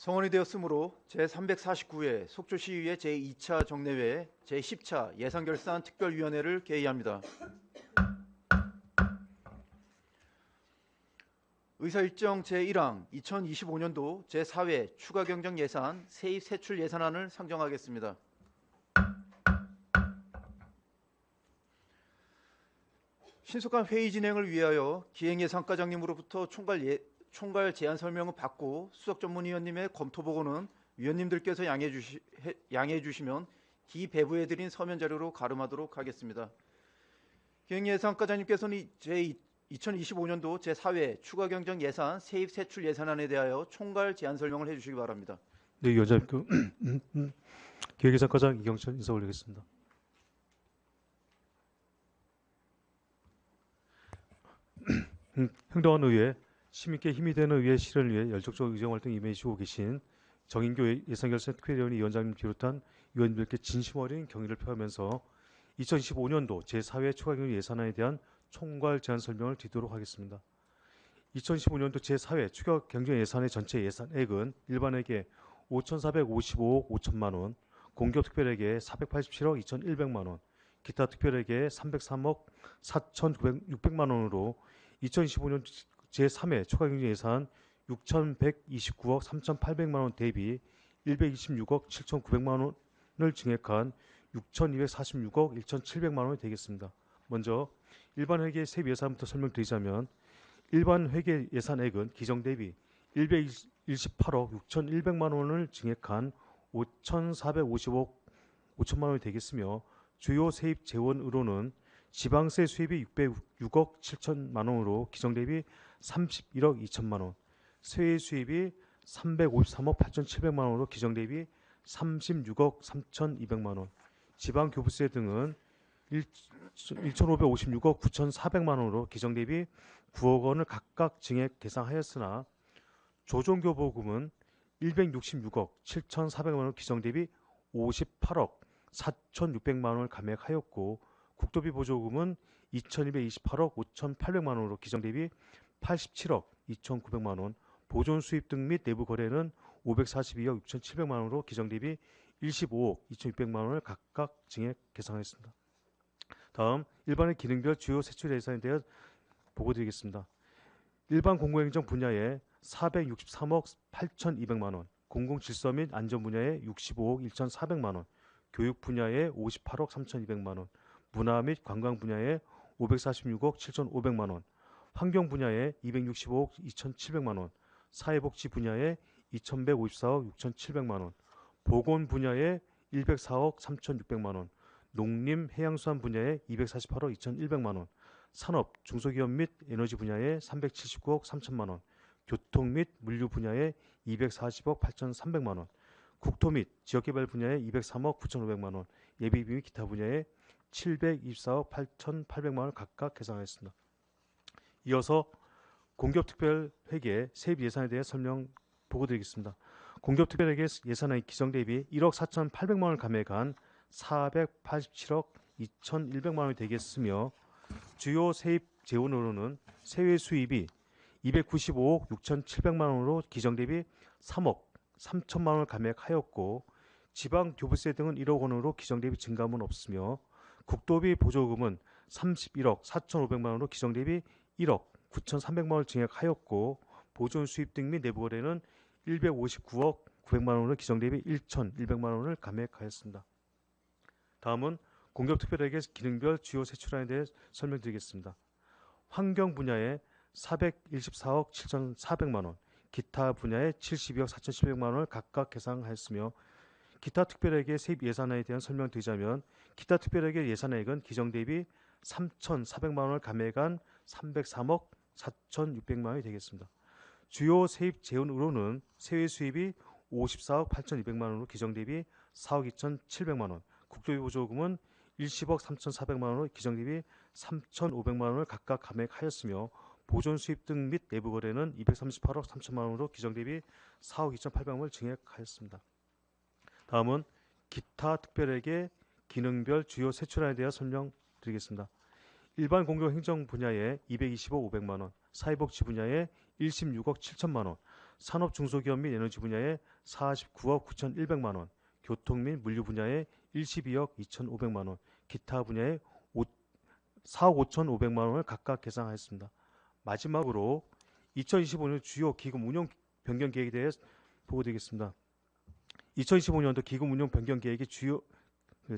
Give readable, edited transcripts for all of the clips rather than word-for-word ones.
성원이 되었으므로 제349회 속초시의회 제2차 정례회 제10차 예산결산 특별위원회를 개의합니다. 의사일정 제1항 2025년도 제4회 추가경정예산 세입세출 예산안을 상정하겠습니다. 신속한 회의 진행을 위하여 기행예산과장님으로부터 총괄 제안 설명을 받고 수석 전문위원님의 검토 보고는 위원님들께서 양해해 주시면 기배부해드린 서면 자료로 가름하도록 하겠습니다. 기행예산과장님께서는 2025년도 제4회 추가경정 예산 세입세출 예산안에 대하여 총괄 제안 설명을 해주시기 바랍니다. 네, 위원장님, 기획예산과장 이경천 인사 올리겠습니다. 행동한 의회, 시민께 힘이 되는 의회 실현을 위해 열정적 의정활동 임해주고 계신 정인교 예산결산 특별위원회 위원장님 비롯한 위원님들께 진심 어린 경의를 표하면서 2025년도 제4회 추가경정 예산안에 대한 총괄 제안 설명을 드리도록 하겠습니다. 2015년도 제4회 추가경정 예산의 전체 예산액은 일반에게 5,455억 5천만 원, 공교특별에게 487억 2,100만 원, 기타 특별에게 303억 4,600만 원으로 2015년 제3회 추가경정 예산 6,129억 3,800만 원 대비 126억 7,900만 원을 증액한 6,246억 1,700만 원이 되겠습니다. 먼저 일반 회계 세부 예산부터 설명드리자면 일반 회계 예산액은 기정 대비 118억 6,100만 원을 증액한 5,455억 5천만 원이 되겠으며 주요 세입 재원으로는 지방세 수입이 606억 7천만 원으로 기정 대비 31억 2천만 원, 세외 수입이 353억 8,700만 원으로 기정 대비 36억 3,200만 원, 지방 교부세 등은 1,556억 9,400만 원으로 기정 대비 9억 원을 각각 증액 계상하였으나 조정교보금은 166억 7,400만 원으로 기정 대비 58억 4,600만 원을 감액하였고 국도비 보조금은 2,228억 5,800만 원으로 기정 대비 87억 2,900만 원, 보존 수입 등 및 내부 거래는 542억 6,700만 원으로 기정 대비 15억 2,600만 원을 각각 증액 계상하였습니다. 다음 일반의 기능별 주요 세출 예산에 대해 보고드리겠습니다. 일반 공공행정 분야에 463억 8,200만 원, 공공질서 및 안전 분야에 65억 1,400만 원, 교육 분야에 58억 3,200만 원, 문화 및 관광 분야에 546억 7,500만 원, 환경 분야에 265억 2,700만 원, 사회복지 분야에 2,154억 6,700만 원, 보건 분야에 104억 3,600만 원, 농림 해양수산 분야에 248억 2,100만 원, 산업, 중소기업 및 에너지 분야에 379억 3천만 원, 교통 및 물류 분야에 240억 8,300만 원, 국토 및 지역개발 분야에 203억 9,500만 원, 예비비 및 기타 분야에 724억 8,800만 원을 각각 계산하였습니다. 이어서 공기업특별회계 세입 예산에 대해 설명 보고드리겠습니다. 공기업특별회계 예산의 기정 대비 1억 4,800만 원을 감액한 487억 2,100만 원이 되겠으며 주요 세입 재원으로는 세외 수입이 295억 6,700만 원으로 기정 대비 3억 3천만 원을 감액하였고 지방 교부세 등은 1억 원으로 기정 대비 증감은 없으며 국도비 보조금은 31억 4,500만 원으로 기정 대비 1억 9,300만 원을 증액하였고 보존 수입 등 및 내부 거래는 159억 900만 원으로 기정 대비 1,100만 원을 감액하였습니다. 다음은 공기업특별회계 기능별 주요 세출안에 대해 설명드리겠습니다. 환경 분야에 424억 7,400만 원, 기타 분야에 72억 4,700만 원을 각각 계상하였으며 기타 특별회계 세입 예산안에 대한 설명드리자면 기타 특별회계 예산액은 기정 대비 3,400만 원을 감액한 303억 4,600만 원이 되겠습니다. 주요 세입 재원으로는 세외 수입이 54억 8,200만 원으로 기정 대비 4억 2,700만 원, 국토비 보조금은 10억 3,400만 원으로 기정 대비 3,500만 원을 각각 감액하였으며 보존 수입 등 및 내부 거래는 238억 3천만 원으로 기정 대비 4억 2,800만 원을 증액하였습니다. 다음은 기타 특별회계 기능별 주요 세출안에 대해 설명드리겠습니다. 일반 공공 행정 분야에 220억 500만 원, 사회복지 분야에 16억 7천만 원, 산업 중소기업 및 에너지 분야에 49억 9,100만 원, 교통 및 물류 분야에 12억 2,500만 원, 기타 분야에 4억 5,500만 원을 각각 계상하였습니다. 마지막으로 2025년 주요 기금 운용 변경 계획에 대해 보고드리겠습니다. 2025년도 기금 운용 변경 계획의 주요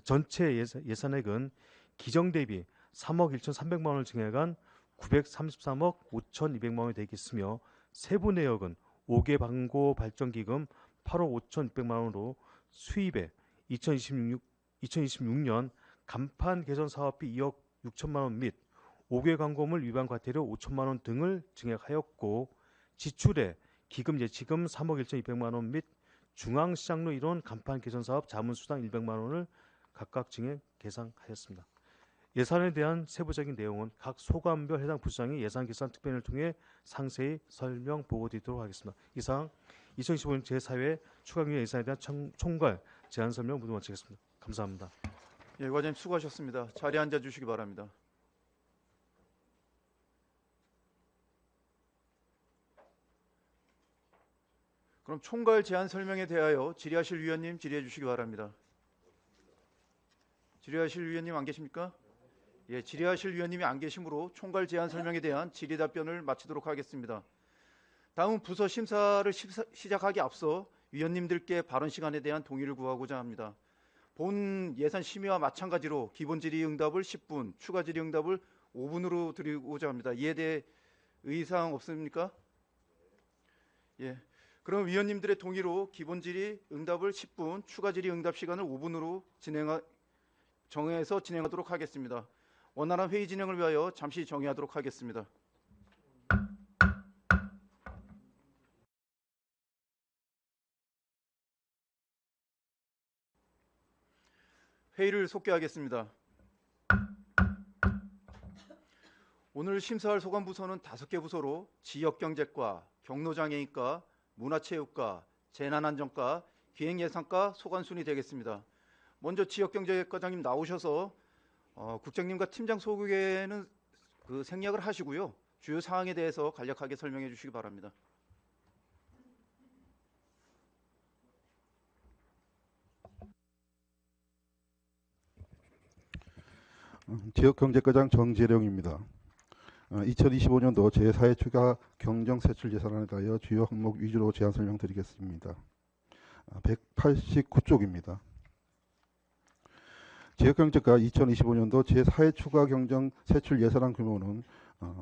전체 예산액은 기정 대비 3억 1,300만 원을 증액한 933억 5,200만 원이 되겠으며 세부 내역은 5개 방고 발전 기금 8억 5,600만 원으로 수입에 2026년 간판 개선 사업비 2억 6천만 원 및 5개 광고물 위반 과태료 5천만 원 등을 증액하였고 지출에 기금 예치금 3억 1,200만 원 및 중앙시장로 이론 간판 개선 사업 자문수당 100만 원을 각각 증액 계상하였습니다. 예산에 대한 세부적인 내용은 각 소관별 해당 부서장이 예산계산 특별을 통해 상세히 설명 보고드리도록 하겠습니다. 이상 2025년 제4회 추가경정 예산에 대한 총괄 제안 설명 모두 마치겠습니다. 감사합니다. 예, 과장님 수고하셨습니다. 자리에 앉아 주시기 바랍니다. 그럼 총괄 제안 설명에 대하여 질의하실 위원님 질의해 주시기 바랍니다. 질의하실 위원님 안 계십니까? 예, 질의하실 위원님이 안 계시므로 총괄 제안 설명에 대한 질의 답변을 마치도록 하겠습니다. 다음 부서 심사를 시작하기 앞서 위원님들께 발언 시간에 대한 동의를 구하고자 합니다. 본 예산 심의와 마찬가지로 기본 질의 응답을 10분, 추가 질의 응답을 5분으로 드리고자 합니다. 이에 대해 의사항 없습니까? 예. 그럼 위원님들의 동의로 기본 질의 응답을 10분, 추가 질의 응답 시간을 5분으로 정해서 진행하도록 하겠습니다. 원활한 회의 진행을 위하여 잠시 정의하도록 하겠습니다. 회의를 속개하겠습니다. 오늘 심사할 소관부서는 5개 부서로 지역경제과, 경로장애인과, 문화체육과, 재난안전과, 기획예산과 소관순이 되겠습니다. 먼저 지역경제과장님 나오셔서 국장님과 팀장 소개는 생략을 하시고요. 주요 사항에 대해서 간략하게 설명해 주시기 바랍니다. 지역경제과장 정재령입니다. 2025년도 제4회 추가 경정 세출 예산안에 대하여 주요 항목 위주로 제안 설명드리겠습니다. 189쪽입니다. 지역경제과 2025년도 제4회 추가 경정 세출 예산안 규모는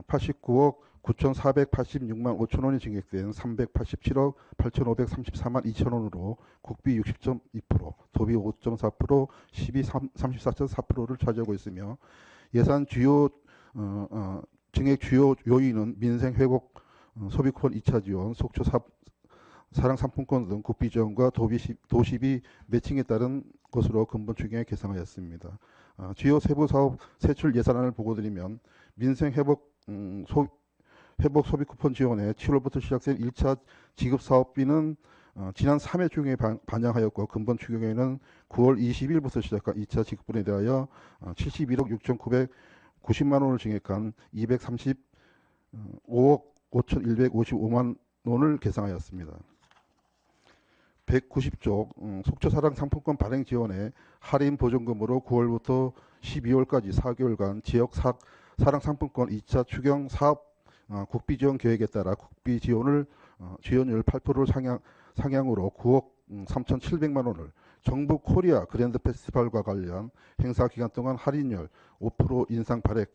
89억 9,486만 5천 원이 증액된 387억 8,534만 2천 원으로 국비 60.2%, 도비 5.4%, 시비 34.4%를 차지하고 있으며 예산 주요 증액 주요 요인은 민생회복 소비권 2차 지원, 속초 사랑 상품권 등 국비 지원과 도시비 매칭에 따른 것으로 근본 추경에 계상하였습니다. 주요 세부 사업 세출 예산안을 보고드리면 민생회복 회복 소비 쿠폰 지원에 7월부터 시작된 1차 지급 사업비는 지난 3회 중에 반영하였고 근본 추경에는 9월 20일부터 시작한 2차 지급분에 대하여 71억 6,990만 원을 증액한 235억 5,155만 원을 계상하였습니다. 190쪽 속초사랑 상품권 발행 지원에 할인 보전금으로 9월부터 12월까지 4개월간 지역 사랑 상품권 2차 추경 사업 국비 지원 계획에 따라 국비 지원율 8%를 상향으로 9억 3,700만 원을 정부 코리아 그랜드 페스티벌과 관련 행사 기간 동안 할인율 5% 인상 발액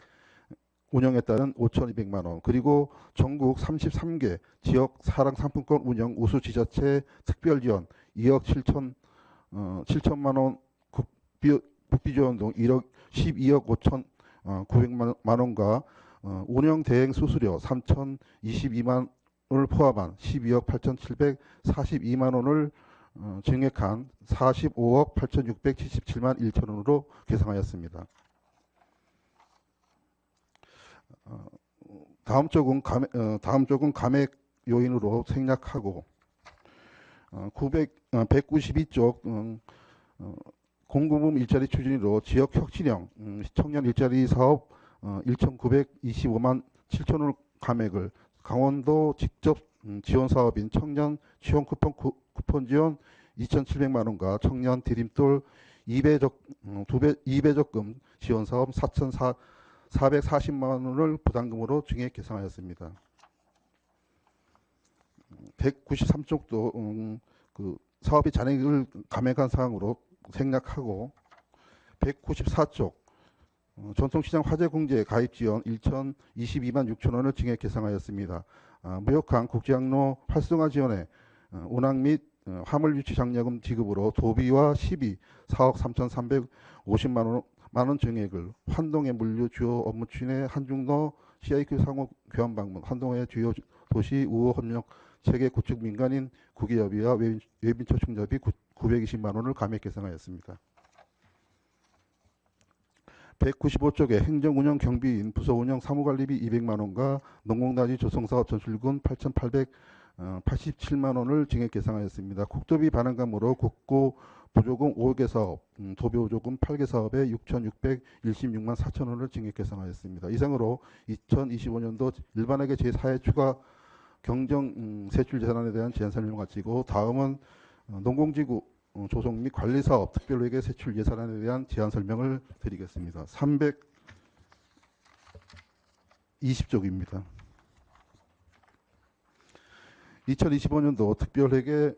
운영에 따른 5,200만 원, 그리고 전국 33개 지역 사랑 상품권 운영 우수 지자체 특별 지원 2억 7천만 원 국비 지원 등 12억 5,900만 원과 운영 대행 수수료 3,022만 원을 포함한 12억 8,742만 원을 증액한 45억 8,677만 1천 원으로 계상하였습니다. 다음 쪽은 감액 요인으로 생략하고 192쪽 공급음 일자리 추진으로 지역 혁신형 청년 일자리 사업 1,925만 7천 원 감액을 강원도 직접 지원 사업인 청년 취업 쿠폰 지원 2,700만 원과 청년 디딤돌 2배 적금 지원 사업 4,440만 원을 부담금으로 증액 계상하였습니다. 193쪽도 그 사업의 잔액을 감액한 사항으로 생략하고 194쪽 전통시장 화재공제 가입 지원 1,022만 6천 원을 증액 계상하였습니다. 무역항 국제항로 활성화 지원에 운항 및 화물 유치 장려금 지급으로 도비와 시비 4억 3,350만 원 증액을 환동의 물류 주요 업무 추진에 한중로 CIQ 상호 교환 방문 환동의 주요 도시 우호 협력 체계 구축 민간인 국기협의와 외빈처 충접이 920만 원을 감액 계상하였습니다. 195쪽에 행정운영 경비인 부서운영 사무관리비 200만 원과 농공단지 조성사업 전출금 8,887만 원을 증액 계상하였습니다. 국도비 반환감으로 국고 보조금 5개 사업, 도비 보조금 8개 사업에 6,616만 4천 원을 증액 계상하였습니다. 이상으로 2025년도 일반회계 제4회 추가 경정 세출 예산안에 대한 제안 설명을 마치고 다음은 농공지구 조성 및 관리사업 특별회계 세출 예산안에 대한 제안 설명을 드리겠습니다. 320쪽입니다. 2025년도 특별회계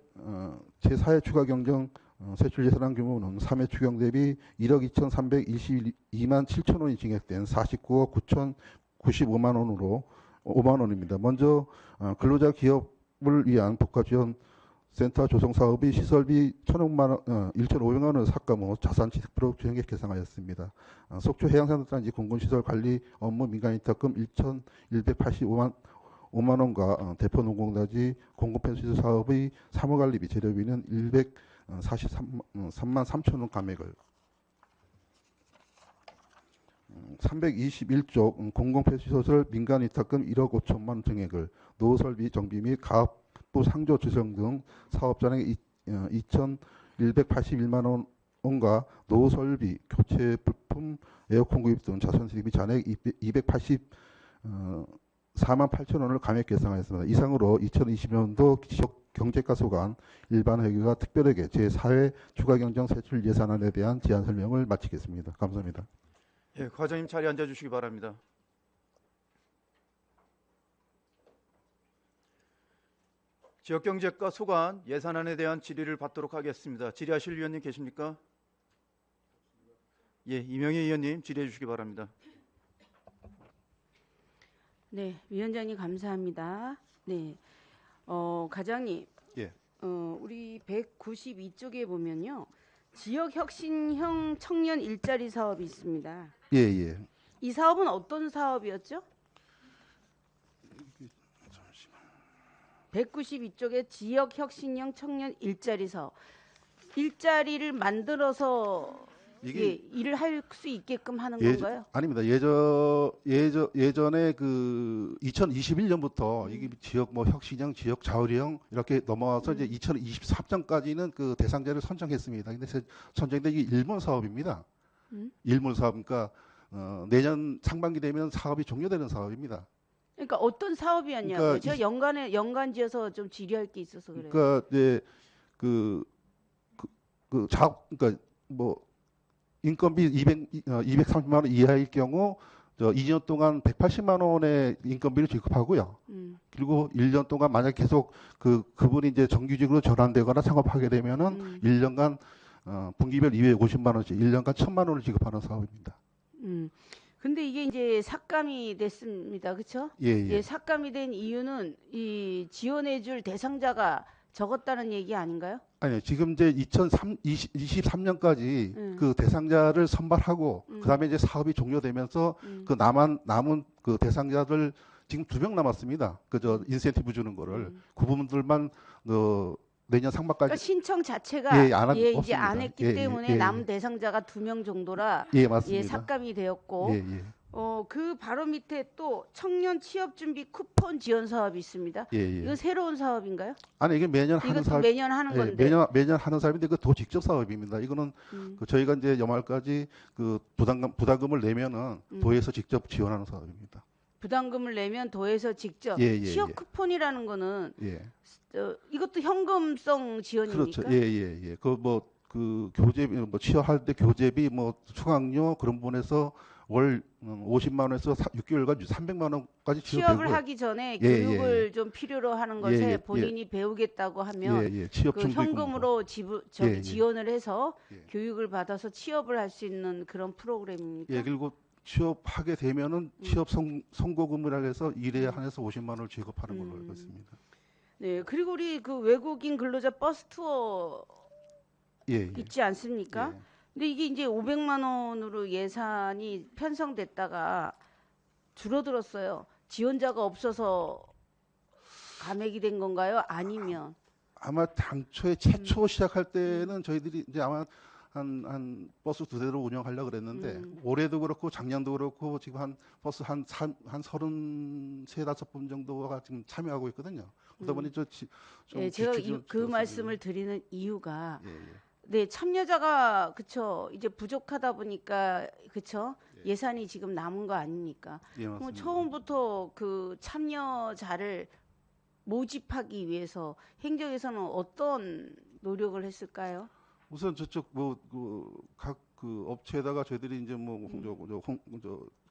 제4회 추가 경정 세출 예산안 규모는 3회 추경 대비 1억 2,322만 7천 원이 증액된 49억 9,095만 원으로 5만 원입니다. 먼저 근로자 기업을 위한 복합지원 센터 조성 사업이 시설비 1,500만 원을 삭감 후 자산 70% 증액 계상하였습니다. 속초 해양산업단지 공군시설 관리 업무 민간인탁금 1,185만 원과 대포 농공단지 공군펜스 사업의 사무관리비 재료비는 143만 3천 원 감액을 321쪽 공공폐시시설 민간이탁금 1억 5천만 원 증액을 노설비 정비 및 가압부 상조 지정 등 사업잔액 2,181만 원과 노설비 교체 부품 에어컨 구입 등 자선수입비 잔액 284만 8천 원을 감액 계상하였습니다. 이상으로 2020년도 지역경제과소관 일반회계와 특별회계 제4회 추가경정 세출 예산안에 대한 제안 설명을 마치겠습니다. 감사합니다. 예, 과장님 자리에 앉아주시기 바랍니다. 지역경제과 소관 예산안에 대한 질의를 받도록 하겠습니다. 질의하실 위원님 계십니까? 예, 이명희 의원님 질의해 주시기 바랍니다. 네, 위원장님 감사합니다. 네, 과장님. 예. 우리 192쪽에 보면요, 지역혁신형 청년 일자리 사업이 있습니다. 예, 예. 이 사업은 어떤 사업이었죠? 192쪽에 지역혁신형 청년 일자리 사업. 일자리를 만들어서 일을 할 수 있게끔 하는 건가요? 아닙니다. 예전에 그 2021년부터 이게 지역 뭐 혁신형, 지역 자율형 이렇게 넘어와서 이제 2023년까지는 그 대상자를 선정했습니다. 근데 선정된 게 일몰 사업입니다. 일몰 사업, 그러니까 내년 상반기 되면 사업이 종료되는 사업입니다. 그러니까 어떤 사업이었냐고요? 그러니까 제가 연관지어서 좀 질의할 게 있어서 그래요. 그러니까 이제 그러니까 뭐 인건비 230만 원 이하일 경우 2년 동안 180만 원의 인건비를 지급하고요. 그리고 1년 동안 만약 계속 그분이 이제 정규직으로 전환되거나 창업하게 되면은 1년간 분기별 250만 원씩 1년간 1,000만 원을 지급하는 사업입니다. 근데 이게 이제 삭감이 됐습니다. 그렇죠? 예, 예. 예, 삭감이 된 이유는 이 지원해줄 대상자가 적었다는 얘기 아닌가요? 아니요. 지금 이제 2023년까지 그 대상자를 선발하고 그다음에 이제 사업이 종료되면서 그 남은 그 대상자들 지금 2명 남았습니다. 그저 인센티브 주는 거를 그 부분들만 내년 상반까지 그러니까 신청 자체가 이제 없습니다. 안 했기 때문에 예. 남은 대상자가 2명 정도라 예, 맞습니다. 삭감이 되었고 예, 예. 그 바로 밑에 또 청년 취업 준비 쿠폰 지원 사업이 있습니다. 예, 예. 이건 새로운 사업인가요? 아니 이게 매년 하는 이것도 사업. 매년 하는 예, 건데. 매년 하는 사업인데 그 도 직접 사업입니다. 이거는 그 저희가 이제 연말까지 그 부담금을 내면은 도에서 직접 지원하는 사업입니다. 부담금을 내면 도에서 직접 예, 예, 취업 예. 쿠폰이라는 거는 예. 이것도 현금성 지원입니까? 그렇죠. 예, 예, 예. 그 교재비 뭐 취업할 때 교재비 뭐 수강료 그런 부분에서 월 50만 원에서 6개월간 300만 원까지 취업을 지원되고요. 하기 전에 예, 교육을 좀 필요로 하는 예, 것에 예, 본인이 배우겠다고 하면 예, 예. 취업 그 준비금 현금으로 예, 예. 지원을 해서 예. 교육을 받아서 취업을 할 수 있는 그런 프로그램입니까? 예, 그리고 취업하게 되면은 취업 선고금이라 해서 일에 한해서 50만 원을 지급하는 걸로 알고 있습니다. 네, 그리고 우리 그 외국인 근로자 버스 투어 예, 예. 있지 않습니까? 예. 근데 이게 이제 500만 원으로 예산이 편성됐다가 줄어들었어요. 지원자가 없어서 감액이 된 건가요? 아니면 아마 당초에 최초 시작할 때는 저희들이 이제 아마 한 버스 2대로 운영하려고 그랬는데 올해도 그렇고 작년도 그렇고 지금 한 버스 한 33, 5분 정도가 지금 참여하고 있거든요. 그러다 보니 좀 예, 제가 지출이 좀 그 줄었습니다. 말씀을 드리는 이유가 예, 예. 네, 참여자가 그쵸 이제 부족하다 보니까 그쵸 예산이 지금 남은 거 아닙니까? 예, 그럼 맞습니다. 처음부터 그 참여자를 모집하기 위해서 행정에서는 어떤 노력을 했을까요? 우선 저쪽 각 그 업체에다가 저희들이 이제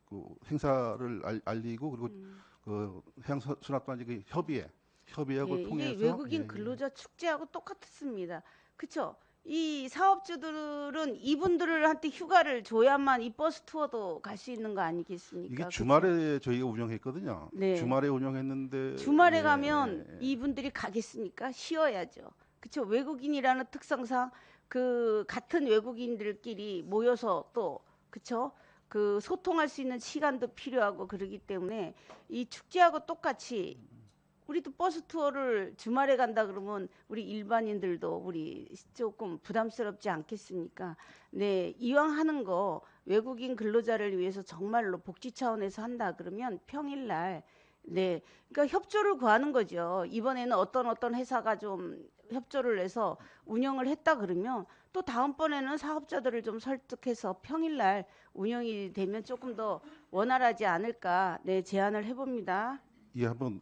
그 행사를 알리고 그리고 그 해양순환단지 그 협의회하고 예, 통해서 이게 외국인 예, 예. 근로자 축제하고 똑같습니다. 그쵸? 이 사업주들은 이분들한테 휴가를 줘야만 이 버스 투어도 갈 수 있는 거 아니겠습니까? 이게 그쵸? 주말에 저희가 운영했거든요. 네. 주말에 운영했는데 주말에 예, 가면 예, 예. 이분들이 가겠습니까? 쉬어야죠. 그쵸? 외국인이라는 특성상 그 같은 외국인들끼리 모여서 또 그쵸? 그 소통할 수 있는 시간도 필요하고 그러기 때문에 이 축제하고 똑같이 우리도 버스 투어를 주말에 간다 그러면 우리 일반인들도 우리 조금 부담스럽지 않겠습니까? 네, 이왕 하는 거 외국인 근로자를 위해서 정말로 복지 차원에서 한다 그러면 평일날 네, 그러니까 협조를 구하는 거죠. 이번에는 어떤 회사가 좀 협조를 해서 운영을 했다 그러면 또 다음번에는 사업자들을 좀 설득해서 평일날 운영이 되면 조금 더 원활하지 않을까 네, 제안을 해봅니다. 예, 한번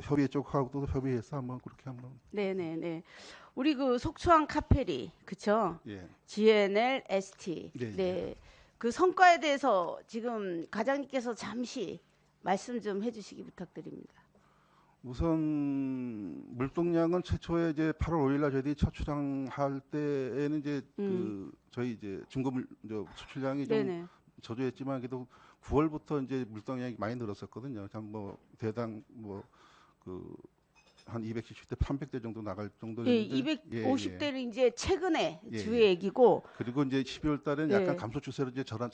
협의회 쪽하고도 협의해서 한번 그렇게 한번 네네네. 우리 그 속초항 카페리 그쵸? 예. GNL, ST. 예, 네. 그 성과에 대해서 지금 과장님께서 잠시 말씀 좀 해주시기 부탁드립니다. 우선 물동량은 최초에 이제 8월 5일날 저희들이 첫 출항할 때에는 이제 그 저희 이제 중고 수출량이 좀 네네. 저조했지만 그래도 9월부터 이제 물동량이 많이 늘었었거든요. 참 뭐 대당 한 270대, 300대 정도 나갈 예, 정도였는데 250대는 이제 최근에 예, 주얘기고 그리고 이제 12월 달에는 네. 약간 감소 추세로 이제 저도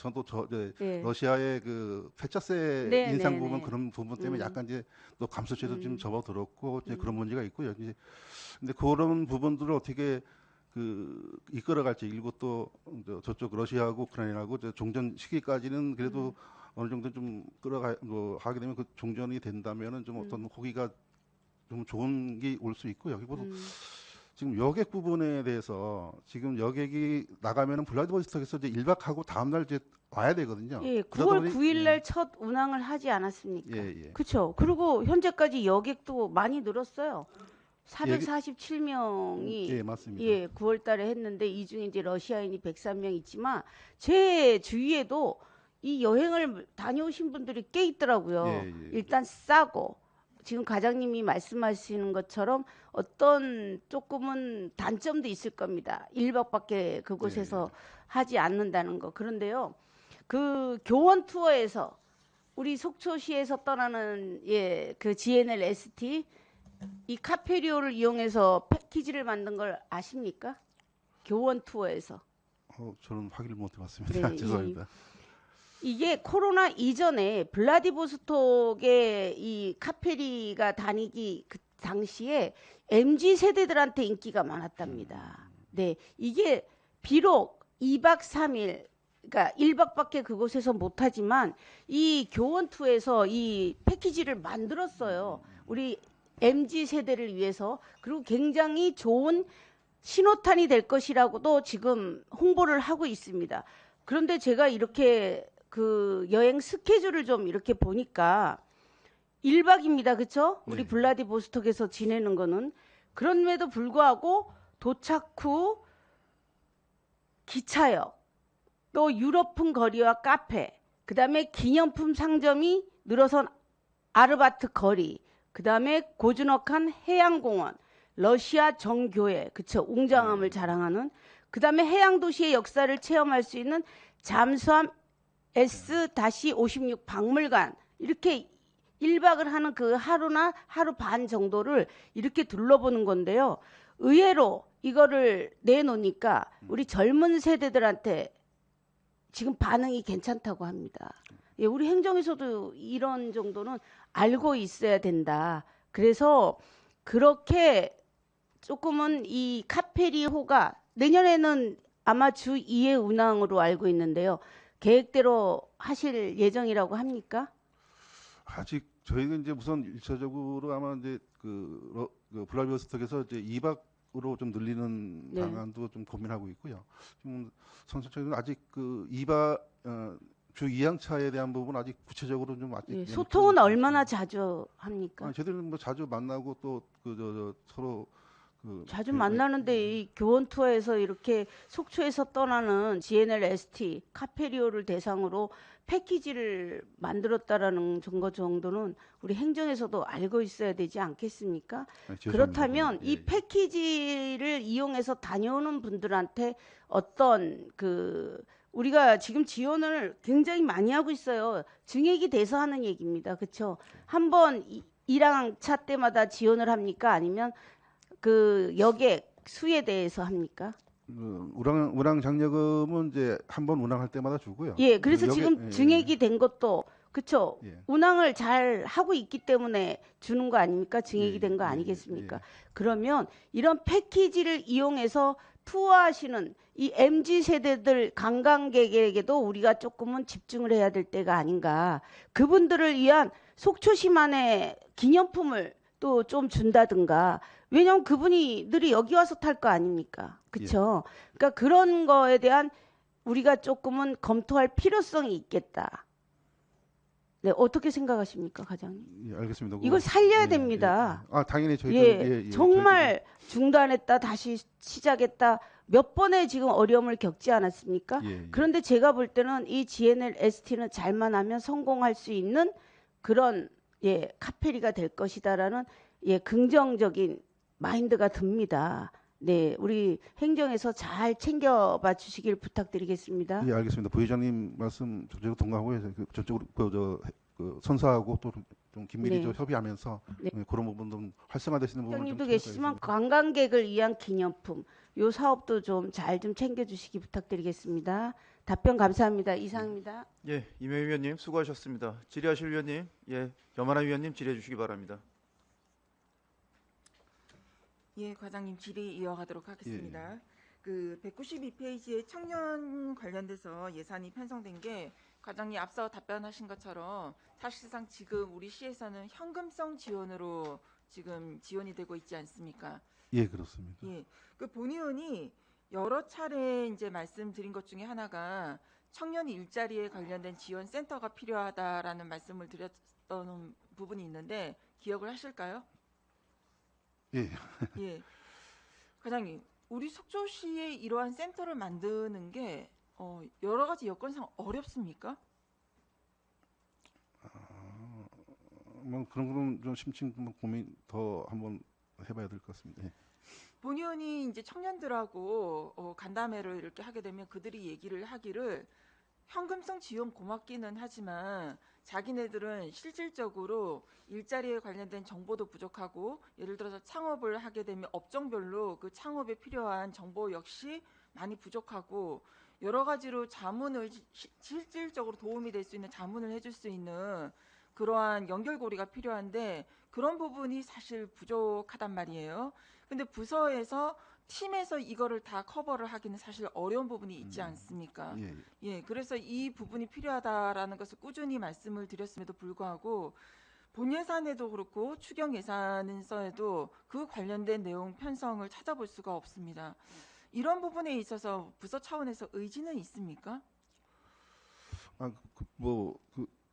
네. 러시아의 그 폐차세 네, 인상 네, 부분 네. 그런 부분 때문에 약간 이제 또 감소 추세로 좀 접어들었고 이제 그런 문제가 있고요. 이제 근데 그런 부분들을 어떻게 그 이끌어갈지 일부 또 저쪽 러시아하고 우크라이나하고 종전 시기까지는 그래도 어느 정도 좀 하게 되면 그 종전이 된다면은 좀 어떤 호기가 좀 좋은 게 올 수 있고요. 그리고 지금 여객 부분에 대해서 지금 여객이 나가면은 블라디보스톡에서 이제 1박하고 다음날 이제 와야 되거든요. 예, 그러다 9월 보니- 9일 날 첫 운항을 하지 않았습니까? 예, 예. 그렇죠. 그리고 현재까지 여객도 많이 늘었어요. 447명이 예, 맞습니다. 예, 9월 달에 했는데 이 중에 이제 러시아인이 103명 있지만 제 주위에도 이 여행을 다녀오신 분들이 꽤 있더라고요. 예, 예. 일단 싸고 지금 과장님이 말씀하시는 것처럼 어떤 조금은 단점도 있을 겁니다. 1박밖에 그곳에서 하지 않는다는 거. 그런데요. 그 교원 투어에서 우리 속초시에서 떠나는 예, 그 GNL ST 이 카페리오를 이용해서 패키지를 만든 걸 아십니까? 교원 투어에서. 저는 확인을 못 해봤습니다. 네, 죄송합니다. 이게 코로나 이전에 블라디보스톡에 이 카페리가 다니기 그 당시에 MZ 세대들한테 인기가 많았답니다. 네, 이게 비록 2박 3일 그러니까 1박밖에 그곳에서 못하지만 이 교원 투에서 이 패키지를 만들었어요. 우리 MZ 세대를 위해서. 그리고 굉장히 좋은 신호탄이 될 것이라고도 지금 홍보를 하고 있습니다. 그런데 제가 이렇게 그 여행 스케줄을 좀 이렇게 보니까 1박입니다. 그렇죠? 우리 네. 블라디보스톡에서 지내는 거는 그럼에도 불구하고 도착 후 기차역, 또 유럽풍 거리와 카페, 그다음에 기념품 상점이 늘어선 아르바트 거리, 그다음에 고즈넉한 해양공원, 러시아 정교회, 그쵸? 웅장함을 자랑하는, 그다음에 해양 도시의 역사를 체험할 수 있는 잠수함 S-56 박물관, 이렇게 1박을 하는 그 하루나 하루 반 정도를 이렇게 둘러보는 건데요. 의외로 이거를 내놓으니까 우리 젊은 세대들한테 지금 반응이 괜찮다고 합니다. 예, 우리 행정에서도 이런 정도는 알고 있어야 된다. 그래서 그렇게 조금은 이 카페리호가 내년에는 아마 주 2회 운항으로 알고 있는데요. 계획대로 하실 예정이라고 합니까? 아직 저희가 이제 우선 일차적으로 아마 이제 그 블라디보스톡에서 이제 2박으로 좀 늘리는 네. 방안도 좀 고민하고 있고요. 지금 선수적으로 아직 그 2박 주 2항차에 대한 부분 아직 구체적으로 좀 아직 예, 얘기 소통은 좀 얼마나 자주 합니까? 저희들은 뭐 자주 만나고 또 서로 자주 예, 만나는데 이 교원 투어에서 이렇게 속초에서 떠나는 GNL ST 카페리오를 대상으로 패키지를 만들었다라는 증거 정도는 우리 행정에서도 알고 있어야 되지 않겠습니까? 죄송합니다. 그렇다면 예, 이 예. 패키지를 이용해서 다녀오는 분들한테 어떤 우리가 지금 지원을 굉장히 많이 하고 있어요. 증액이 돼서 하는 얘기입니다. 그렇죠? 한번 1항차 때마다 지원을 합니까? 아니면 그 여객 수에 대해서 합니까? 운항 장려금은 이제 한 번 운항할 때마다 주고요. 예, 그래서 여기- 지금 예, 증액이 된 것도 그쵸? 예. 운항을 잘 하고 있기 때문에 주는 거 아닙니까? 증액이 예, 된 거 예, 아니겠습니까? 예. 그러면 이런 패키지를 이용해서 투어하시는 이 MZ 세대들 관광객에게도 우리가 조금은 집중을 해야 될 때가 아닌가. 그분들을 위한 속초시만의 기념품을 또 좀 준다든가. 왜냐하면 그분들이 여기 와서 탈 거 아닙니까? 그렇죠? 그러니까 그런 거에 대한 우리가 조금은 검토할 필요성이 있겠다. 네, 어떻게 생각하십니까, 과장님? 예, 알겠습니다. 이걸 살려야 됩니다. 아, 당연히 저희도 예, 정말 중단했다 다시 시작했다 몇 번의 지금 어려움을 겪지 않았습니까? 예. 그런데 제가 볼 때는 이 GNL ST는 잘만 하면 성공할 수 있는 그런 카페리가 될 것이다라는 긍정적인 마인드가 듭니다. 네, 우리 행정에서 잘 챙겨봐 주시길 부탁드리겠습니다. 예, 알겠습니다. 부회장님 말씀 적극적으로 동감하고요. 저쪽으로 선사하고 또 좀 긴밀히 네. 좀 협의하면서 네. 그런 부분 좀 활성화되시는 부분을 좀 행정님도 찾아가겠습니다. 계시지만 관광객을 위한 기념품 요 사업도 좀 잘 좀 챙겨주시기 부탁드리겠습니다. 답변 감사합니다. 이상입니다. 예, 이명희 위원님 수고하셨습니다. 질의하실 위원님, 염하나 위원님 질의해 주시기 바랍니다. 예, 과장님 질의 이어가도록 하겠습니다. 그 192페이지에 청년 관련돼서 예산이 편성된 게 과장님 앞서 답변하신 것처럼 사실상 지금 우리 시에서는 현금성 지원으로 지금 지원이 되고 있지 않습니까? 예, 그렇습니다. 예, 그 본 의원이 여러 차례 이제 말씀드린 것 중에 하나가 청년 일자리에 관련된 지원 센터가 필요하다라는 말씀을 드렸던 부분이 있는데 기억을 하실까요? 예. 예, 과장님, 우리 속초시에 이러한 센터를 만드는 게 여러 가지 여건상 어렵습니까? 뭐 그런 거는 좀 심층 고민 더 한번 해봐야 될 것 같습니다. 예. 본 의원이 이제 청년들하고 간담회를 이렇게 하게 되면 그들이 얘기를 하기를 현금성 지원 고맙기는 하지만 자기네들은 실질적으로 일자리에 관련된 정보도 부족하고 예를 들어서 창업을 하게 되면 업종별로 그 창업에 필요한 정보 역시 많이 부족하고 여러 가지로 자문을 실질적으로 도움이 될 수 있는 자문을 해줄 수 있는 그러한 연결고리가 필요한데 그런 부분이 사실 부족하단 말이에요. 근데 부서에서 팀에서 이거를 다 커버를 하기는 사실 어려운 부분이 있지 않습니까? 예. 예, 그래서 이 부분이 필요하다라는 것을 꾸준히 말씀을 드렸음에도 불구하고 본 예산에도 그렇고 추경 예산서에도 그 관련된 내용 편성을 찾아볼 수가 없습니다. 이런 부분에 있어서 부서 차원에서 의지는 있습니까?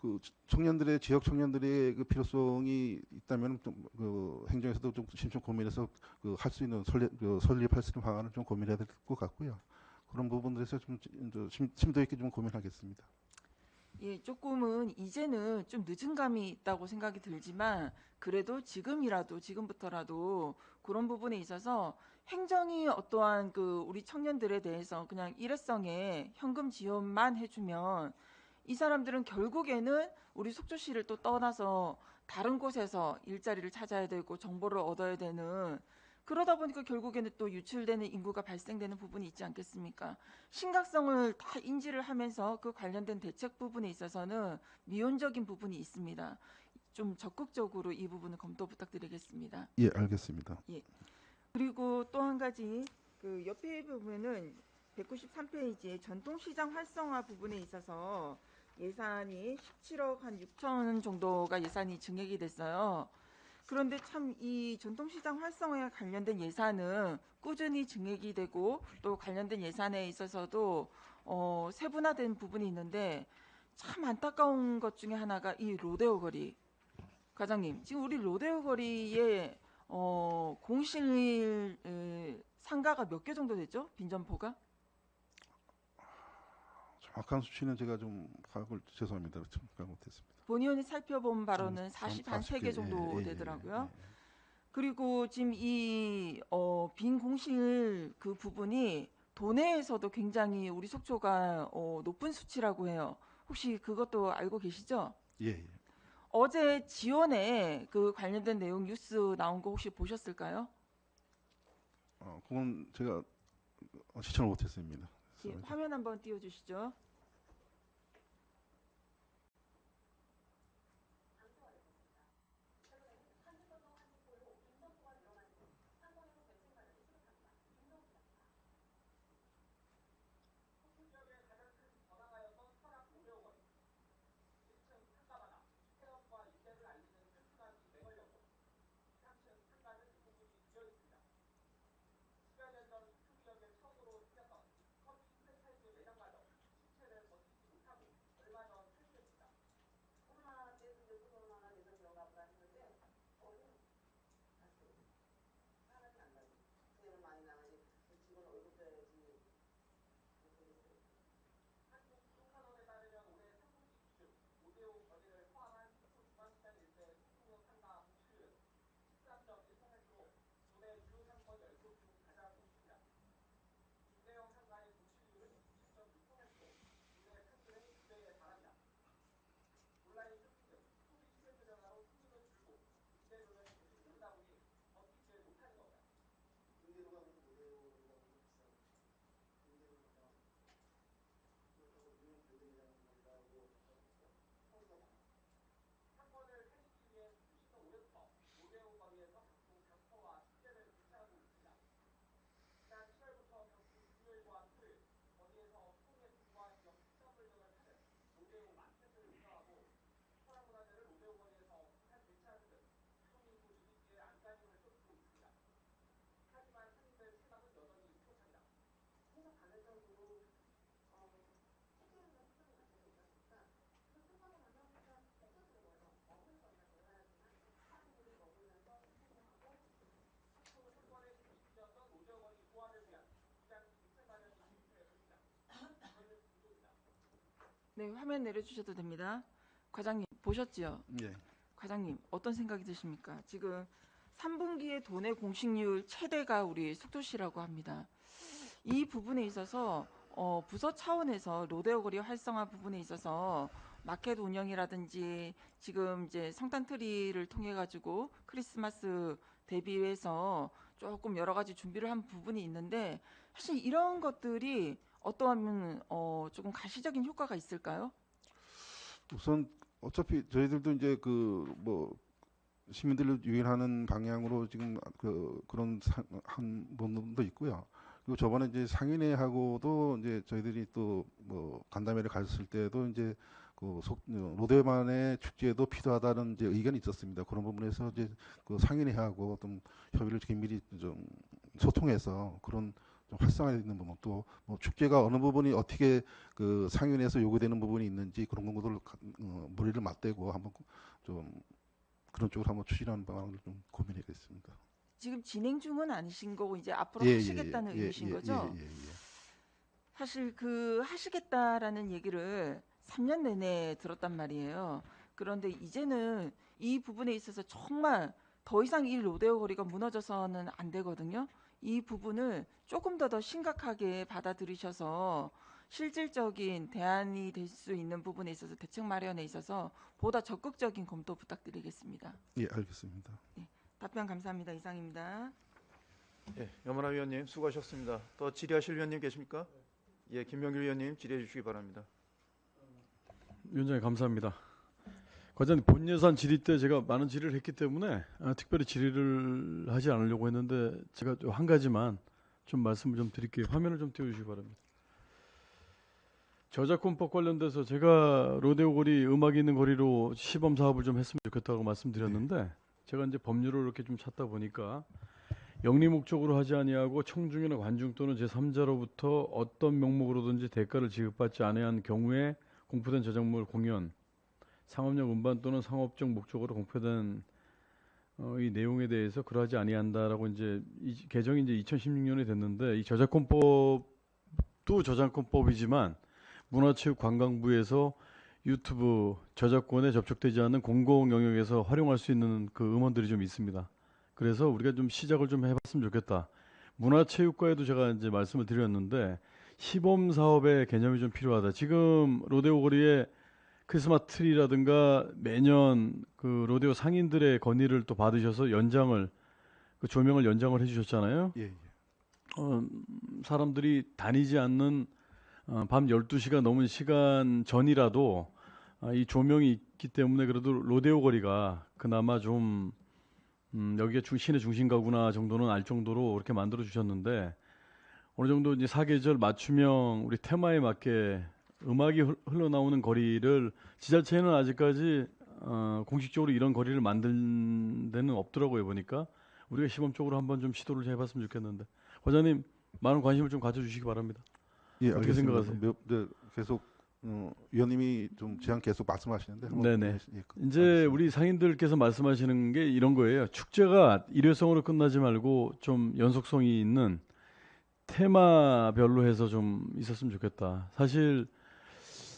그 청년들의 지역 청년들의 그 필요성이 있다면 좀 그 행정에서도 좀 심층 고민해서 그 할 수 있는 설립할 수 있는 방안을 좀 고민해야 될 것 같고요. 그런 부분들에서 좀 심도 있게 좀 고민하겠습니다. 예, 조금은 이제는 좀 늦은 감이 있다고 생각이 들지만 그래도 지금부터라도 그런 부분에 있어서 행정이 어떠한 그 우리 청년들에 대해서 그냥 일회성의 현금 지원만 해주면 이 사람들은 결국에는 우리 속초시를 또 떠나서 다른 곳에서 일자리를 찾아야 되고 정보를 얻어야 되는, 그러다 보니까 결국에는 또 유출되는 인구가 발생되는 부분이 있지 않겠습니까? 심각성을 다 인지를 하면서 그 관련된 대책 부분에 있어서는 미온적인 부분이 있습니다. 좀 적극적으로 이 부분을 검토 부탁드리겠습니다. 예, 알겠습니다. 그리고 또 한 가지, 그 옆에 보면은 193페이지에 전통시장 활성화 부분에 있어서 예산이 17억 한 6천 정도가 예산이 증액이 됐어요. 그런데 참 이 전통시장 활성화에 관련된 예산은 꾸준히 증액이 되고 또 관련된 예산에 있어서도 세분화된 부분이 있는데 참 안타까운 것 중에 하나가 이 로데오 거리. 과장님, 지금 우리 로데오 거리에 공실 상가가 몇 개 정도 되죠? 빈점포가? 정확한 수치는 제가 좀 파악을 죄송합니다. 파악 못했습니다. 본 의원이 살펴본 바로는 3개 예, 정도 예, 예, 되더라고요. 예, 예. 그리고 지금 이 빈 공실 그 부분이 도내에서도 굉장히 우리 속초가 높은 수치라고 해요. 혹시 그것도 알고 계시죠? 예, 예. 어제 지원에 그 관련된 내용 뉴스 나온 거 혹시 보셨을까요? 그건 제가 시청을 못했습니다. 예, 화면 한번 띄워주시죠. 네, 화면 내려주셔도 됩니다. 과장님 보셨죠? 예. 과장님 어떤 생각이 드십니까? 지금 3분기의 도내 공식률 최대가 우리 속초시라고 합니다. 이 부분에 있어서 부서 차원에서 로데오 거리 활성화 부분에 있어서 마켓 운영이라든지 지금 이제 성탄 트리를 통해 가지고 크리스마스 대비해서 조금 여러 가지 준비를 한 부분이 있는데 사실 이런 것들이 어떠하면 조금 가시적인 효과가 있을까요? 우선 어차피 저희들도 이제 그 뭐 시민들을 유인하는 방향으로 지금 그런 한 부분도 있고요. 그리고 저번에 이제 상인회하고도 이제 저희들이 또 뭐 간담회를 갔을 때도 이제 로데오만의 축제도 필요하다는 이제 의견이 있었습니다. 그런 부분에서 이제 그 상인회하고 좀 협의를 긴밀히 좀 소통해서 그런 좀 활성화되어 있는 부분, 또 뭐 축제가 어느 부분이 어떻게 그 상윤에서 요구되는 부분이 있는지 그런 것들을 머리를 맞대고 한번 좀 그런 쪽으로 한번 추진하는 방안을 좀 고민하겠습니다. 지금 진행 중은 아니신 거고 이제 앞으로 예, 하시겠다는 의미신 거죠? 예. 사실 그 하시겠다라는 얘기를 3년 내내 들었단 말이에요. 그런데 이제는 이 부분에 있어서 정말 더 이상 이 로데오 거리가 무너져서는 안 되거든요. 이 부분을 조금 더 심각하게 받아들이셔서 실질적인 대안이 될 수 있는 부분에 있어서 대책 마련에 있어서 보다 적극적인 검토 부탁드리겠습니다. 예, 알겠습니다. 답변 감사합니다. 이상입니다. 예, 염원하 위원님 수고하셨습니다. 더 질의하실 위원님 계십니까? 예, 김명길 위원님 질의해 주시기 바랍니다. 위원장님 감사합니다. 과장님 본 예산 질의 때 제가 많은 질의를 했기 때문에 특별히 질의를 하지 않으려고 했는데 제가 좀 한 가지만 좀 말씀을 좀 드릴게요. 화면을 좀 띄워주시기 바랍니다. 저작권법 관련돼서 제가 로데오 거리 음악이 있는 거리로 시범 사업을 좀 했으면 좋겠다고 말씀드렸는데 제가 이제 법률을 이렇게 좀 찾다 보니까 영리 목적으로 하지 아니하고 청중이나 관중 또는 제3자로부터 어떤 명목으로든지 대가를 지급받지 아니한 경우에 공포된 저작물 공연, 상업용 음반 또는 상업적 목적으로 공표된 이 내용에 대해서 그러하지 아니한다라고 이제 이 개정이 이제 2016년에 됐는데 이 저작권법도 저작권법이지만 문화체육관광부에서 유튜브 저작권에 접촉되지 않는 공공 영역에서 활용할 수 있는 그 음원들이 좀 있습니다. 그래서 우리가 좀 시작을 좀 해봤으면 좋겠다. 문화체육과에도 제가 이제 말씀을 드렸는데 시범 사업의 개념이 좀 필요하다. 지금 로데오 거리에 크리스마스 트리라든가 매년 그 로데오 상인들의 건의를 또 받으셔서 연장을 그 조명을 연장을 해주셨잖아요. 예. 사람들이 다니지 않는 밤 12시가 넘은 시간 전이라도 이 조명이 있기 때문에 그래도 로데오 거리가 그나마 좀 여기가 시내 중심가구나 정도는 알 정도로 이렇게 만들어 주셨는데 어느 정도 이제 사계절 맞춤형 우리 테마에 맞게 음악이 흘러나오는 거리를 지자체는 아직까지 공식적으로 이런 거리를 만든 데는 없더라고요. 보니까 우리가 시범적으로 한번 좀 시도를 해봤으면 좋겠는데 과장님 많은 관심을 좀 가져주시기 바랍니다. 예, 어떻게 알겠습니다. 생각하세요? 네, 계속 위원님이 좀 제안 계속 말씀하시는데 한번 네네. 예, 이제 알겠습니다. 우리 상인들께서 말씀하시는 게 이런 거예요. 축제가 일회성으로 끝나지 말고 좀 연속성이 있는 테마별로 해서 좀 있었으면 좋겠다. 사실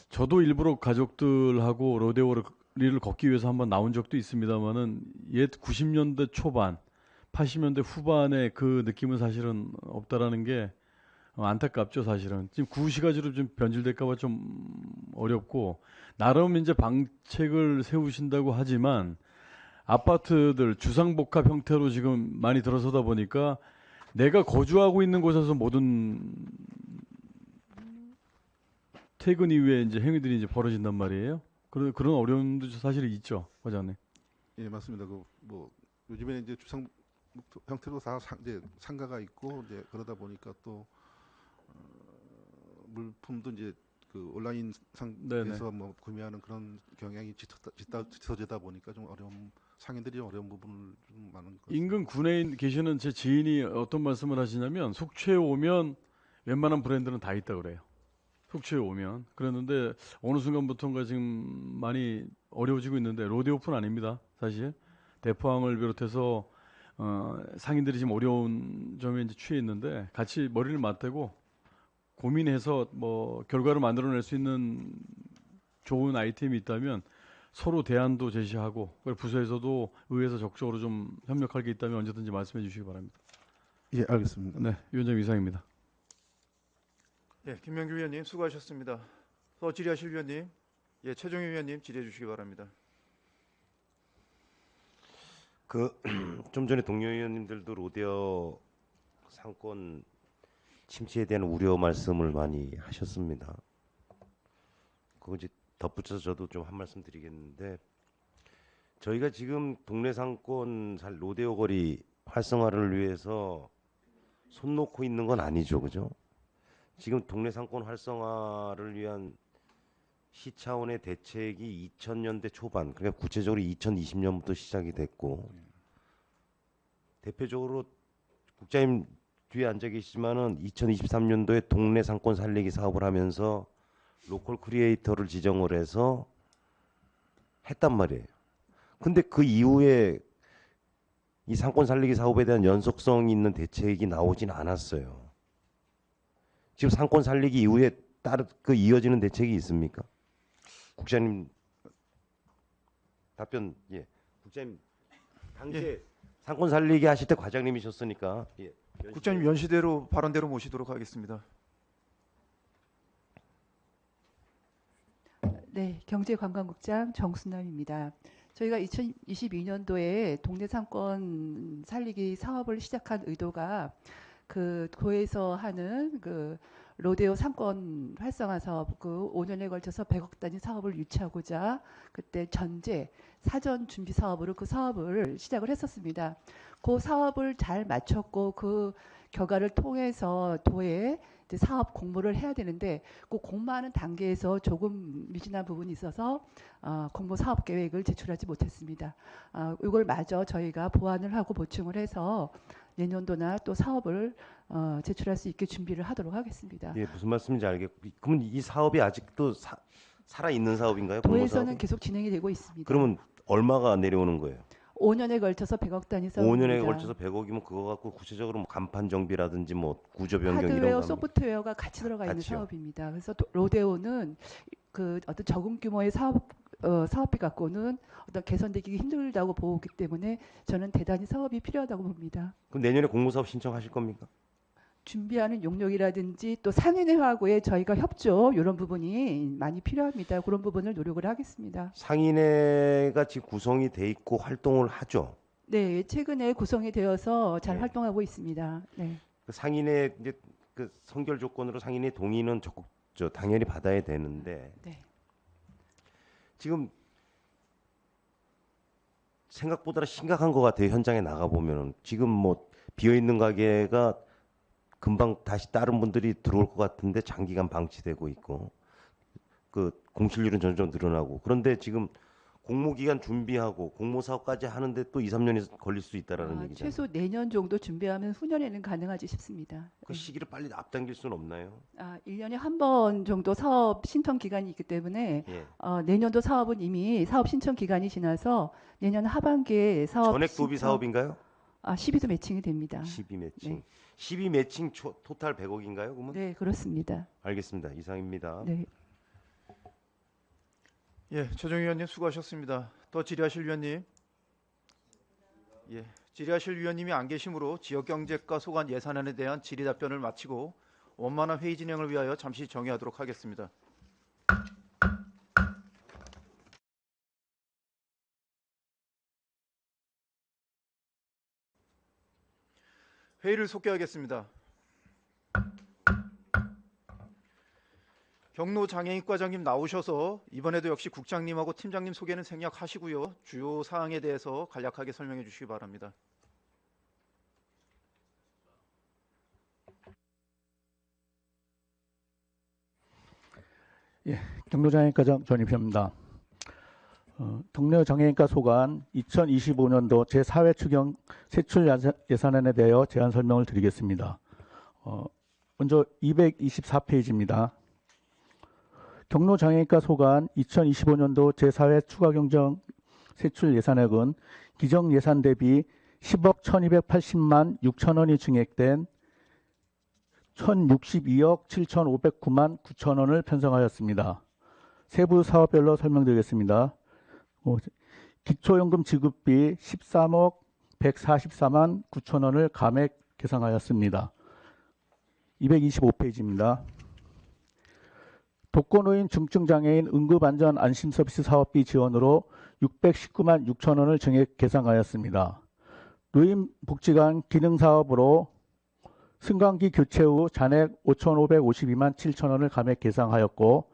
저도 일부러 가족들하고 로데오를 걷기 위해서 한번 나온 적도 있습니다만은 옛 90년대 초반, 80년대 후반의 그 느낌은 사실은 없다라는 게 안타깝죠, 사실은. 지금 구시가지로 좀 변질될까봐 좀 어렵고, 나름 이제 방책을 세우신다고 하지만, 아파트들 주상복합 형태로 지금 많이 들어서다 보니까, 내가 거주하고 있는 곳에서 모든 퇴근 이후에 이제 행위들이 이제 벌어진단 말이에요. 그런 어려움도 사실 있죠, 과장님. 예, 맞습니다. 그 뭐 요즘에는 이제 주상 형태로 다 이제 상가가 있고 이제 그러다 보니까 또 물품도 이제 그 온라인 네네. 상에서 뭐 구매하는 그런 경향이 짙어지다 보니까 좀 상인들이 어려운 부분을 좀 많은 것 같습니다. 인근 군에 계시는 제 지인이 어떤 말씀을 하시냐면 속초에 오면 웬만한 브랜드는 다 있다 그래요. 속초에 오면. 그랬는데 어느 순간부터인가 지금 많이 어려워지고 있는데 로데오뿐 아닙니다. 사실 대포항을 비롯해서 상인들이 지금 어려운 점에 이제 취해 있는데 같이 머리를 맞대고 고민해서 뭐 결과를 만들어낼 수 있는 좋은 아이템이 있다면 서로 대안도 제시하고 부서에서도 의회에서 적극적으로 좀 협력할 게 있다면 언제든지 말씀해 주시기 바랍니다. 예, 알겠습니다. 네, 위원장 이상입니다. 예, 김명길 위원님 수고하셨습니다. 더 질의하실 위원님, 예, 최종희 위원님 질의해 주시기 바랍니다. 좀 전에 동료 의원님들도 로데오 상권 침체에 대한 우려 말씀을 많이 하셨습니다. 그거 이제 덧붙여서 저도 좀 한 말씀 드리겠는데 저희가 지금 동네 상권 로데오 거리 활성화를 위해서 손 놓고 있는 건 아니죠, 그죠? 지금 동네 상권 활성화를 위한 시 차원의 대책이 2000년대 초반, 그러니까 구체적으로 2020년부터 시작이 됐고 대표적으로 국장님 뒤에 앉아 계시지만은 2023년도에 동네 상권 살리기 사업을 하면서 로컬 크리에이터를 지정을 해서 했단 말이에요. 근데 그 이후에 이 상권 살리기 사업에 대한 연속성 있는 대책이 나오진 않았어요. 지금 상권 살리기 이후에 따로 그 이어지는 대책이 있습니까? 국장님 답변. 예. 국장님 당시에 상권 살리기 하실 때 과장님이셨으니까. 예. 국장님 연시대로 발언대로 모시도록 하겠습니다. 네, 경제관광국장 정순남입니다. 저희가 2022년도에 동네 상권 살리기 사업을 시작한 의도가 그 도에서 하는 그 로데오 상권 활성화 사업 그 5년에 걸쳐서 100억 단위 사업을 유치하고자 그때 전제 사전 준비 사업으로 그 사업을 시작을 했었습니다. 그 사업을 잘 마쳤고 그 결과를 통해서 도에 이제 사업 공모를 해야 되는데 그 공모하는 단계에서 조금 미진한 부분이 있어서 공모 사업 계획을 제출하지 못했습니다. 이걸 마저 저희가 보완을 하고 보충을 해서 내년도나 또 사업을 제출할 수 있게 준비를 하도록 하겠습니다. 예, 무슨 말씀인지 알겠고, 그러면 이 사업이 아직도 살아 있는 사업인가요? 도에서는 공모 사업이? 계속 진행이 되고 있습니다. 그러면 얼마가 내려오는 거예요? 5년에 걸쳐서 100억 단위 사업입니다. 5년에 걸쳐서 100억이면 그거 갖고 구체적으로 뭐 간판 정비라든지 뭐 구조 변경 이런 하드웨어, 거 소프트웨어가 같이 들어가 있는 같이요. 사업입니다. 그래서 로데오는 그 어떤 적은 규모의 사업비 갖고는 어떤 개선되기 힘들다고 보기 때문에 저는 대단히 사업이 필요하다고 봅니다. 그럼 내년에 공모 사업 신청하실 겁니까? 준비하는 용역이라든지 또 상인회하고의 저희가 협조 이런 부분이 많이 필요합니다. 그런 부분을 노력을 하겠습니다. 상인회가 지금 구성이 돼 있고 활동을 하죠. 네, 최근에 구성이 되어서 잘 네. 활동하고 있습니다. 네. 그 상인회 이제 그 선결 조건으로 상인회 동의는 적극 당연히 받아야 되는데 네. 지금 생각보다 심각한 것 같아요. 현장에 나가 보면은 지금 뭐 비어 있는 가게가 금방 다시 다른 분들이 들어올 것 같은데 장기간 방치되고 있고 그 공실률은 점점 늘어나고 그런데 지금 공모 기간 준비하고 공모 사업까지 하는데 또 2, 3년이 걸릴 수 있다라는 얘기잖아요. 최소 내년 정도 준비하면 후년에는 가능하지 싶습니다. 그 시기를 빨리 앞당길 수는 없나요? 1년에 한 번 정도 사업 신청 기간이 있기 때문에 예. 내년도 사업은 이미 사업 신청 기간이 지나서 내년 하반기에 사업 전액 도비 사업인가요? 12도 매칭이 됩니다. 12 매칭. 네. 12 매칭 토탈 100억인가요? 그러면? 네, 그렇습니다. 알겠습니다. 이상입니다. 네. 예, 최종 위원님 수고하셨습니다. 더 질의하실 위원님. 예, 질의하실 위원님이 안 계시므로 지역경제과 소관 예산안에 대한 질의 답변을 마치고 원만한 회의 진행을 위하여 잠시 정의하도록 하겠습니다. 회의를 속개하겠습니다. 경로 장애인과장님 나오셔서 이번에도 역시 국장님하고 팀장님 소개는 생략하시고요. 주요 사항에 대해서 간략하게 설명해 주시기 바랍니다. 경로장애인과장 전입표입니다. 경로장애인과 소관 2025년도 제4회 추경 세출 예산안에 대하여 제안 설명을 드리겠습니다. 먼저 224페이지입니다. 경로장애인과 소관 2025년도 제4회 추가경정 세출 예산액은 기정 예산 대비 10억 1280만 6천 원이 증액된 1062억 7509만 9천 원을 편성하였습니다. 세부 사업별로 설명드리겠습니다. 기초연금 지급비 13억 144만 9천 원을 감액 계상하였습니다. 225페이지입니다. 독거노인 중증장애인 응급안전 안심서비스 사업비 지원으로 619만 6천 원을 증액 계상하였습니다. 노인복지관 기능사업으로 승강기 교체 후 잔액 5,552만 7천 원을 감액 계상하였고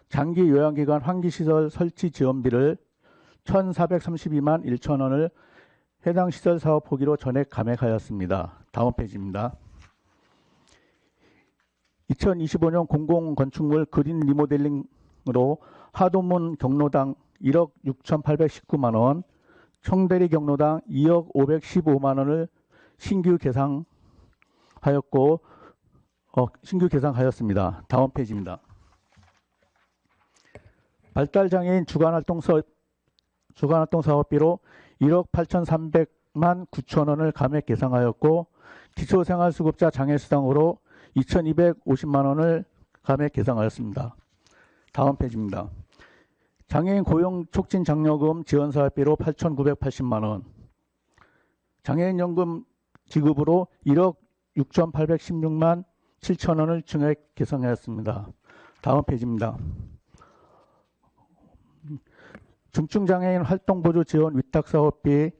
장기 요양기관 환기시설 설치 지원비를 1,432만 1천 원을 해당 시설 사업 포기로 전액 감액하였습니다. 다음 페이지입니다. 2025년 공공건축물 그린 리모델링으로 하도문 경로당 1억 6,819만 원, 청대리 경로당 2억 515만 원을 신규 계상 계상하였고 신규 계상하였습니다. 다음 페이지입니다. 발달장애인 주간활동 사업비로 1억 8,300만 9천 원을 감액 계상하였고 기초생활수급자 장애수당으로 2,250만 원을 감액 계상하였습니다. 다음 페이지입니다. 장애인 고용촉진장려금 지원사업비로 8,980만 원, 장애인연금 지급으로 1억 6,816만 7천 원을 증액 계상하였습니다. 다음 페이지입니다. 중증장애인 활동보조 지원 위탁사업비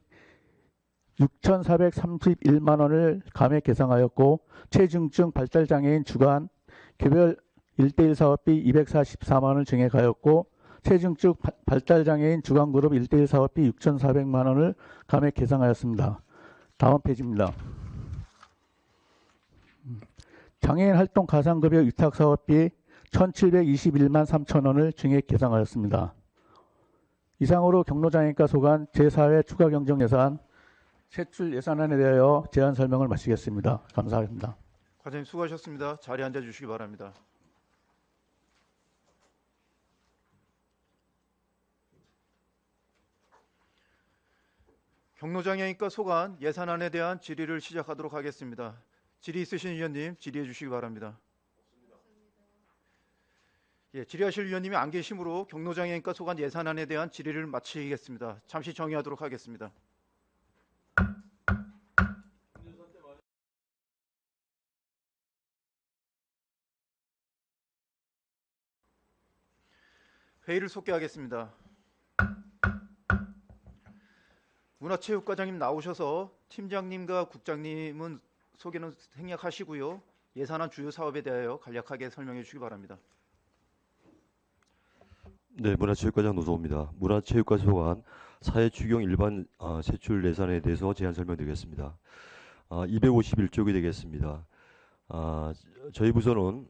6,431만 원을 감액 계상하였고 최중증 발달장애인 주간 개별 1대1 사업비 244만 원을 증액하였고 최중증 발달장애인 주간그룹 1대1 사업비 6,400만 원을 감액 계상하였습니다. 다음 페이지입니다. 장애인 활동 가상급여 위탁사업비 1,721만 3천 원을 증액 계상하였습니다. 이상으로 경로장애인과 소관 제4회 추가경정예산 세출 예산안에 대하여 제안 설명을 마치겠습니다. 감사합니다. 과장님 수고하셨습니다. 자리에 앉아주시기 바랍니다. 경로장애인과 소관 예산안에 대한 질의를 시작하도록 하겠습니다. 질의 있으신 위원님 질의해 주시기 바랍니다. 예, 질의하실 위원님이 안 계시므로 경로장애인과 소관 예산안에 대한 질의를 마치겠습니다. 잠시 정의하도록 하겠습니다. 회의를 속개하겠습니다. 문화체육과장님 나오셔서 팀장님과 국장님은 소개는 생략하시고요. 예산안 주요 사업에 대하여 간략하게 설명해 주시기 바랍니다. 네, 문화체육과장 노소호입니다. 문화체육과 소관 사회추경 일반 세출 예산에 대해서 제안 설명드리겠습니다. 251쪽이 되겠습니다. 저희 부서는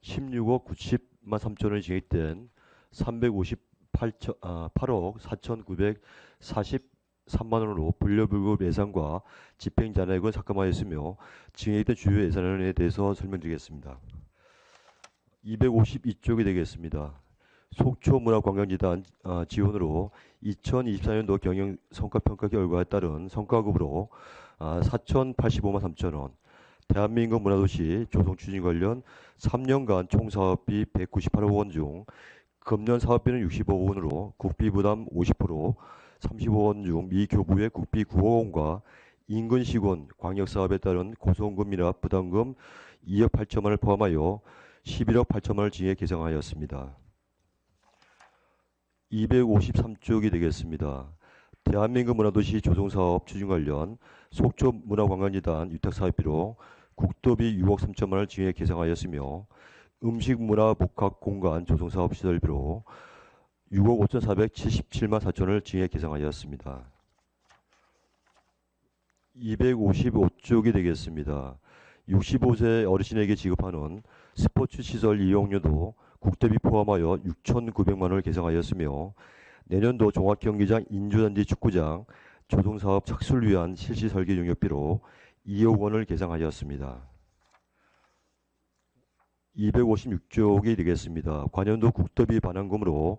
16억 90만 3천 원이 증액된 358억 4,943만 원으로 분려불급 예산과 집행잔액은 삭감하였으며 증액된 주요 예산안에 대해서 설명드리겠습니다. 252쪽이 되겠습니다. 속초문화관광재단 지원으로 2024년도 경영성과평가 결과에 따른 성과급으로 4,085만 3천 원, 대한민국 문화도시 조성추진 관련 3년간 총사업비 198억 원 중 금년 사업비는 60억 원으로 국비부담 50%, 30억 원 중 미교부의 국비 9억 원과 인근시군 광역사업에 따른 고소금이나 부담금 2억 8천만 원을 포함하여 11억 8천만 원을 증액 계상하였습니다. 253쪽이 되겠습니다. 대한민국 문화도시 조성사업 추진 관련 속초문화관광재단 위탁사업비로 국도비 6억 3천만 원을 증액 계상하였으며 음식문화복합공간 조성사업 시설비로 6억 5,477만 4천 원을 증액 계상하였습니다. 255쪽이 되겠습니다. 65세 어르신에게 지급하는 스포츠시설 이용료도 국대비 포함하여 6,900만 원을 계상하였으며 내년도 종합경기장 인조잔디 축구장 조성사업 착수를 위한 실시 설계 용역비로 2억 원을 계상하였습니다. 256쪽이 되겠습니다. 관연도 국도비 반환금으로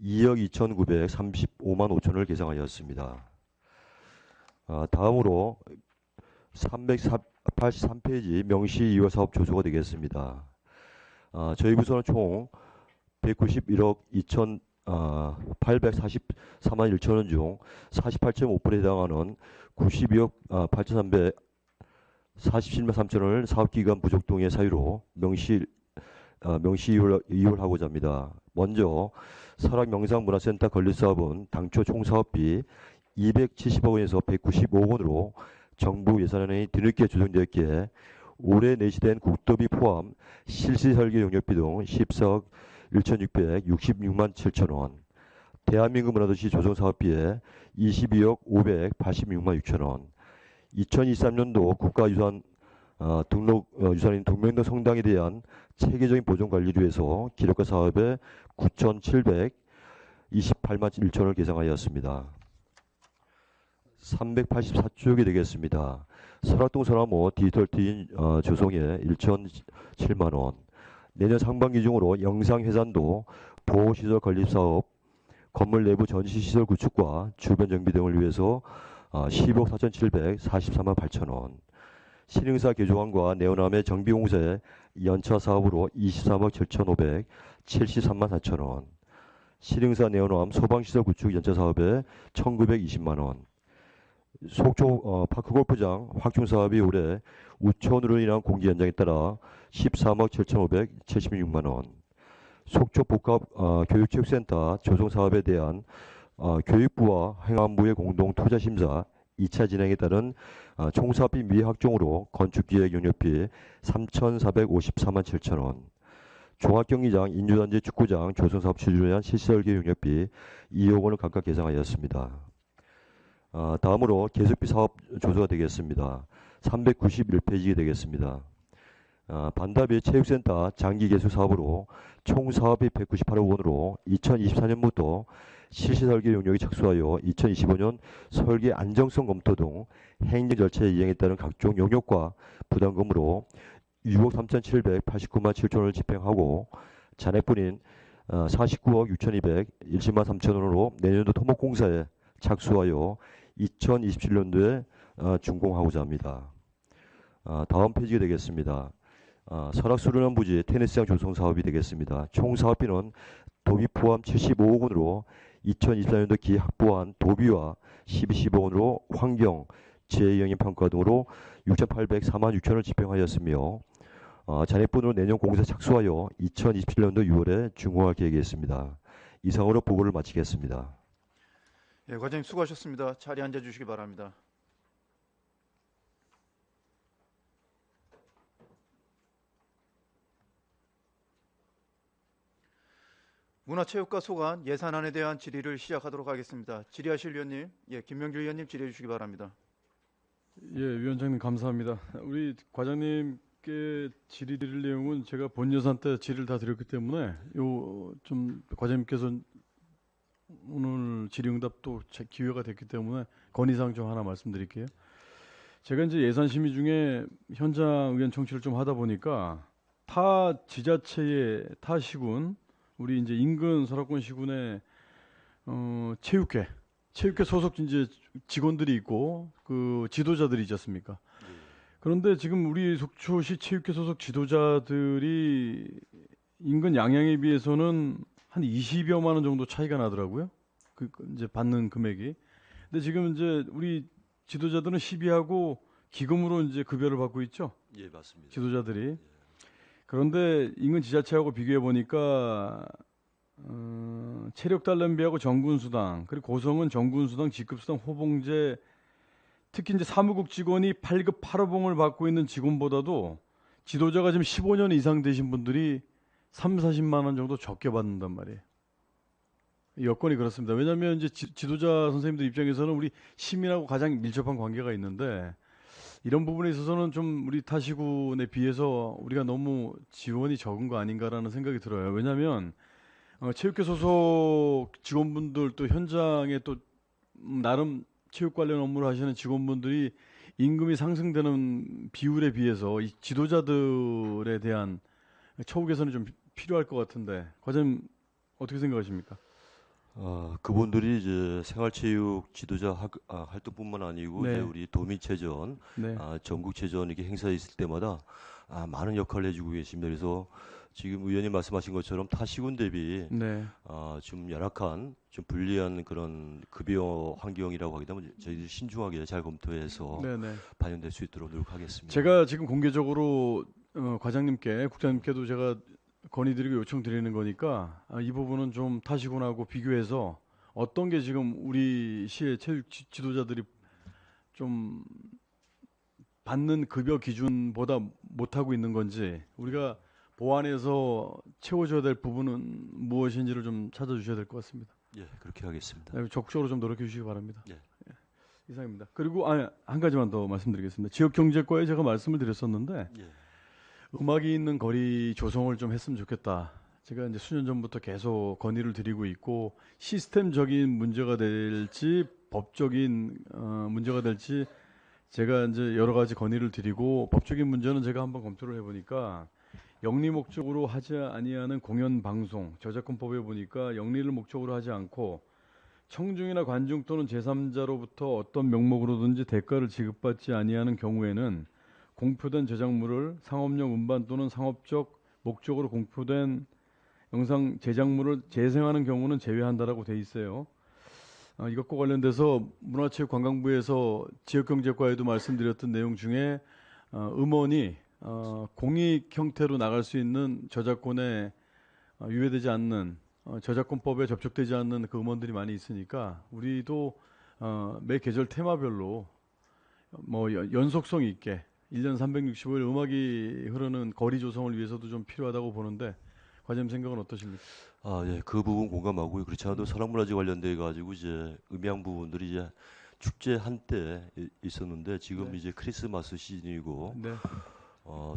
2억 2,935만 5천 원을 계상하였습니다. 다음으로 383페이지 명시 2월 사업 조서가 되겠습니다. 저희 부서는 총 191억 2,844만 1천 원 중 48.5%에 해당하는 92억 8,347만 3천 원을 사업기간 부족 등의 사유로 명시 이율하고자 합니다. 먼저 설악명상문화센터 건립사업은 당초 총사업비 270억 원에서 195억 원으로 정부 예산안이 뒤늦게 조정되었기에 올해 내시된 국도비 포함 실시설계 용역비 등 14억 1,666만 7천 원, 대한민국 문화도시 조성사업비에 22억 586만 6천 원, 2023년도 국가유산 등록 유산인 동명동 성당에 대한 체계적인 보존 관리를 위해서 기록과 사업에 9,728만 1천 원을 계상하였습니다. 384쪽이 되겠습니다. 설악동 서남호 디지털 트윈 조성에 1,007만 원. 내년 상반기 중으로 영상해산도 보호시설 건립사업, 건물 내부 전시시설 구축과 주변 정비 등을 위해서 10억 4,744만 8천 원. 신흥사 개조안과 내원함의 정비공사의 연차 사업으로 23억 7,573만 4천 원. 신흥사 내원함 소방시설 구축 연차 사업에 1,920만 원. 속초 파크골프장 확충 사업이 올해 우천으로 인한 공기 연장에 따라 13억 7,576만 원. 속초 복합 교육체육센터 조성 사업에 대한 교육부와 행안부의 공동 투자 심사 2차 진행에 따른 총 사업비 미확정으로 건축기획 용역비 3,454만 7천 원. 종합경기장, 인조단지 축구장 조성 사업 추진을 위한 실시설계 용역비 2억 원을 각각 예상하였습니다. 다음으로 계속비 사업 조서가 되겠습니다. 391페이지 되겠습니다. 반다비 체육센터 장기 개수 사업으로 총 사업비 198억 원으로 2024년부터 실시 설계 용역이 착수하여 2025년 설계 안정성 검토 등 행정 절차의 이행에 따른 각종 용역과 부담금으로 6억 3,789만 7천 원을 집행하고 잔액분인 49억 6,210만 3천 원으로 내년도 토목공사에 착수하여 2027년도에 준공하고자 합니다. 다음 페이지가 되겠습니다. 설악수련원 부지 테니스장 조성 사업이 되겠습니다. 총 사업비는 도비 포함 75억 원으로 2024년도 기 확보한 도비와 12억 원으로 환경, 재영향 평가 등으로 6,804만 6천 원을 집행하였으며 잔액분으로 내년 공사 착수하여 2027년도 6월에 준공할 계획이었습니다. 이상으로 보고를 마치겠습니다. 예, 과장님 수고하셨습니다. 자리에 앉아 주시기 바랍니다. 문화체육과 소관 예산안에 대한 질의를 시작하도록 하겠습니다. 질의하실 위원님, 김명길 위원님 질의해 주시기 바랍니다. 예, 위원장님 감사합니다. 우리 과장님께 질의 드릴 내용은 제가 본 예산 때 질의를 다 드렸기 때문에 좀 과장님께서 오늘 질의응답도 기회가 됐기 때문에 건의사항 좀 하나 말씀드릴게요. 제가 이제 예산 심의 중에 현장 의견 청취를 좀 하다 보니까 타 지자체의 타 시군, 우리 이제 인근 설악권 시군의 체육회 소속 이제 직원들이 있고 그 지도자들이 있지 않습니까? 그런데 지금 우리 속초시 체육회 소속 지도자들이 인근 양양에 비해서는 한 20여만 원 정도 차이가 나더라고요. 그 이제 받는 금액이. 근데 지금 이제 우리 지도자들은 시비하고 기금으로 이제 급여를 받고 있죠. 예, 맞습니다. 지도자들이. 그런데 인근 지자체하고 비교해 보니까 체력 단련비하고 정군수당, 그리고 고성은 정군수당, 직급수당, 호봉제, 특히 이제 사무국 직원이 8급 8호봉을 받고 있는 직원보다도 지도자가 지금 15년 이상 되신 분들이 3, 40만 원 정도 적게 받는단 말이에요. 여건이 그렇습니다. 왜냐하면 이제 지도자 선생님들 입장에서는 우리 시민하고 가장 밀접한 관계가 있는데 이런 부분에 있어서는 좀 우리 타시군에 비해서 우리가 너무 지원이 적은 거 아닌가라는 생각이 들어요. 왜냐하면 체육회 소속 직원분들 또 현장에 또 나름 체육 관련 업무를 하시는 직원분들이 임금이 상승되는 비율에 비해서 이 지도자들에 대한 처우 개선이 좀 필요할 것 같은데 과장님 어떻게 생각하십니까? 그분들이 이제 생활체육 지도자 활동뿐만 아니고 네. 이제 우리 도민체전, 네. 전국체전 이렇게 행사 있을 때마다 많은 역할을 해주고 계십니다. 그래서 지금 의원님 말씀하신 것처럼 타 시군 대비 네. 좀 열악한, 좀 불리한 그런 급여 환경이라고 하기 때문에 저희들이 신중하게 잘 검토해서 네네. 반영될 수 있도록 노력하겠습니다. 제가 지금 공개적으로 과장님께, 국장님께도 제가 건의드리고 요청드리는 거니까 이 부분은 좀 타시군하고 비교해서 어떤 게 지금 우리 시의 체육 지도자들이 좀 받는 급여 기준보다 못하고 있는 건지 우리가 보완해서 채워줘야 될 부분은 무엇인지를 좀 찾아주셔야 될 것 같습니다. 예, 그렇게 하겠습니다. 적극적으로 좀 노력해 주시기 바랍니다. 예. 이상입니다. 그리고 한 가지만 더 말씀드리겠습니다. 지역경제과에 제가 말씀을 드렸었는데 예. 음악이 있는 거리 조성을 좀 했으면 좋겠다. 제가 이제 수년 전부터 계속 건의를 드리고 있고 시스템적인 문제가 될지 법적인 문제가 될지 제가 이제 여러 가지 건의를 드리고, 법적인 문제는 제가 한번 검토를 해보니까 영리 목적으로 하지 아니하는 공연 방송 저작권법에 보니까 영리를 목적으로 하지 않고 청중이나 관중 또는 제3자로부터 어떤 명목으로든지 대가를 지급받지 아니하는 경우에는 공표된 저작물을 상업용 음반 또는 상업적 목적으로 공표된 영상 제작물을 재생하는 경우는 제외한다라고 돼 있어요. 이것과 관련돼서 문화체육관광부에서 지역경제과에도 말씀드렸던 내용 중에 음원이 공익 형태로 나갈 수 있는 저작권에 유예되지 않는 저작권법에 접촉되지 않는 그 음원들이 많이 있으니까 우리도 매 계절 테마별로 뭐 연속성 있게 1년 365일 음악이 흐르는 거리 조성을 위해서도 좀 필요하다고 보는데 과장님 생각은 어떠십니까? 예, 그 부분 공감하고요. 그렇지 않아도 설악문화재 관련돼 가지고 이제 음향 부분들이 이제 축제 한때 있었는데 지금 네. 이제 크리스마스 시즌이고 네.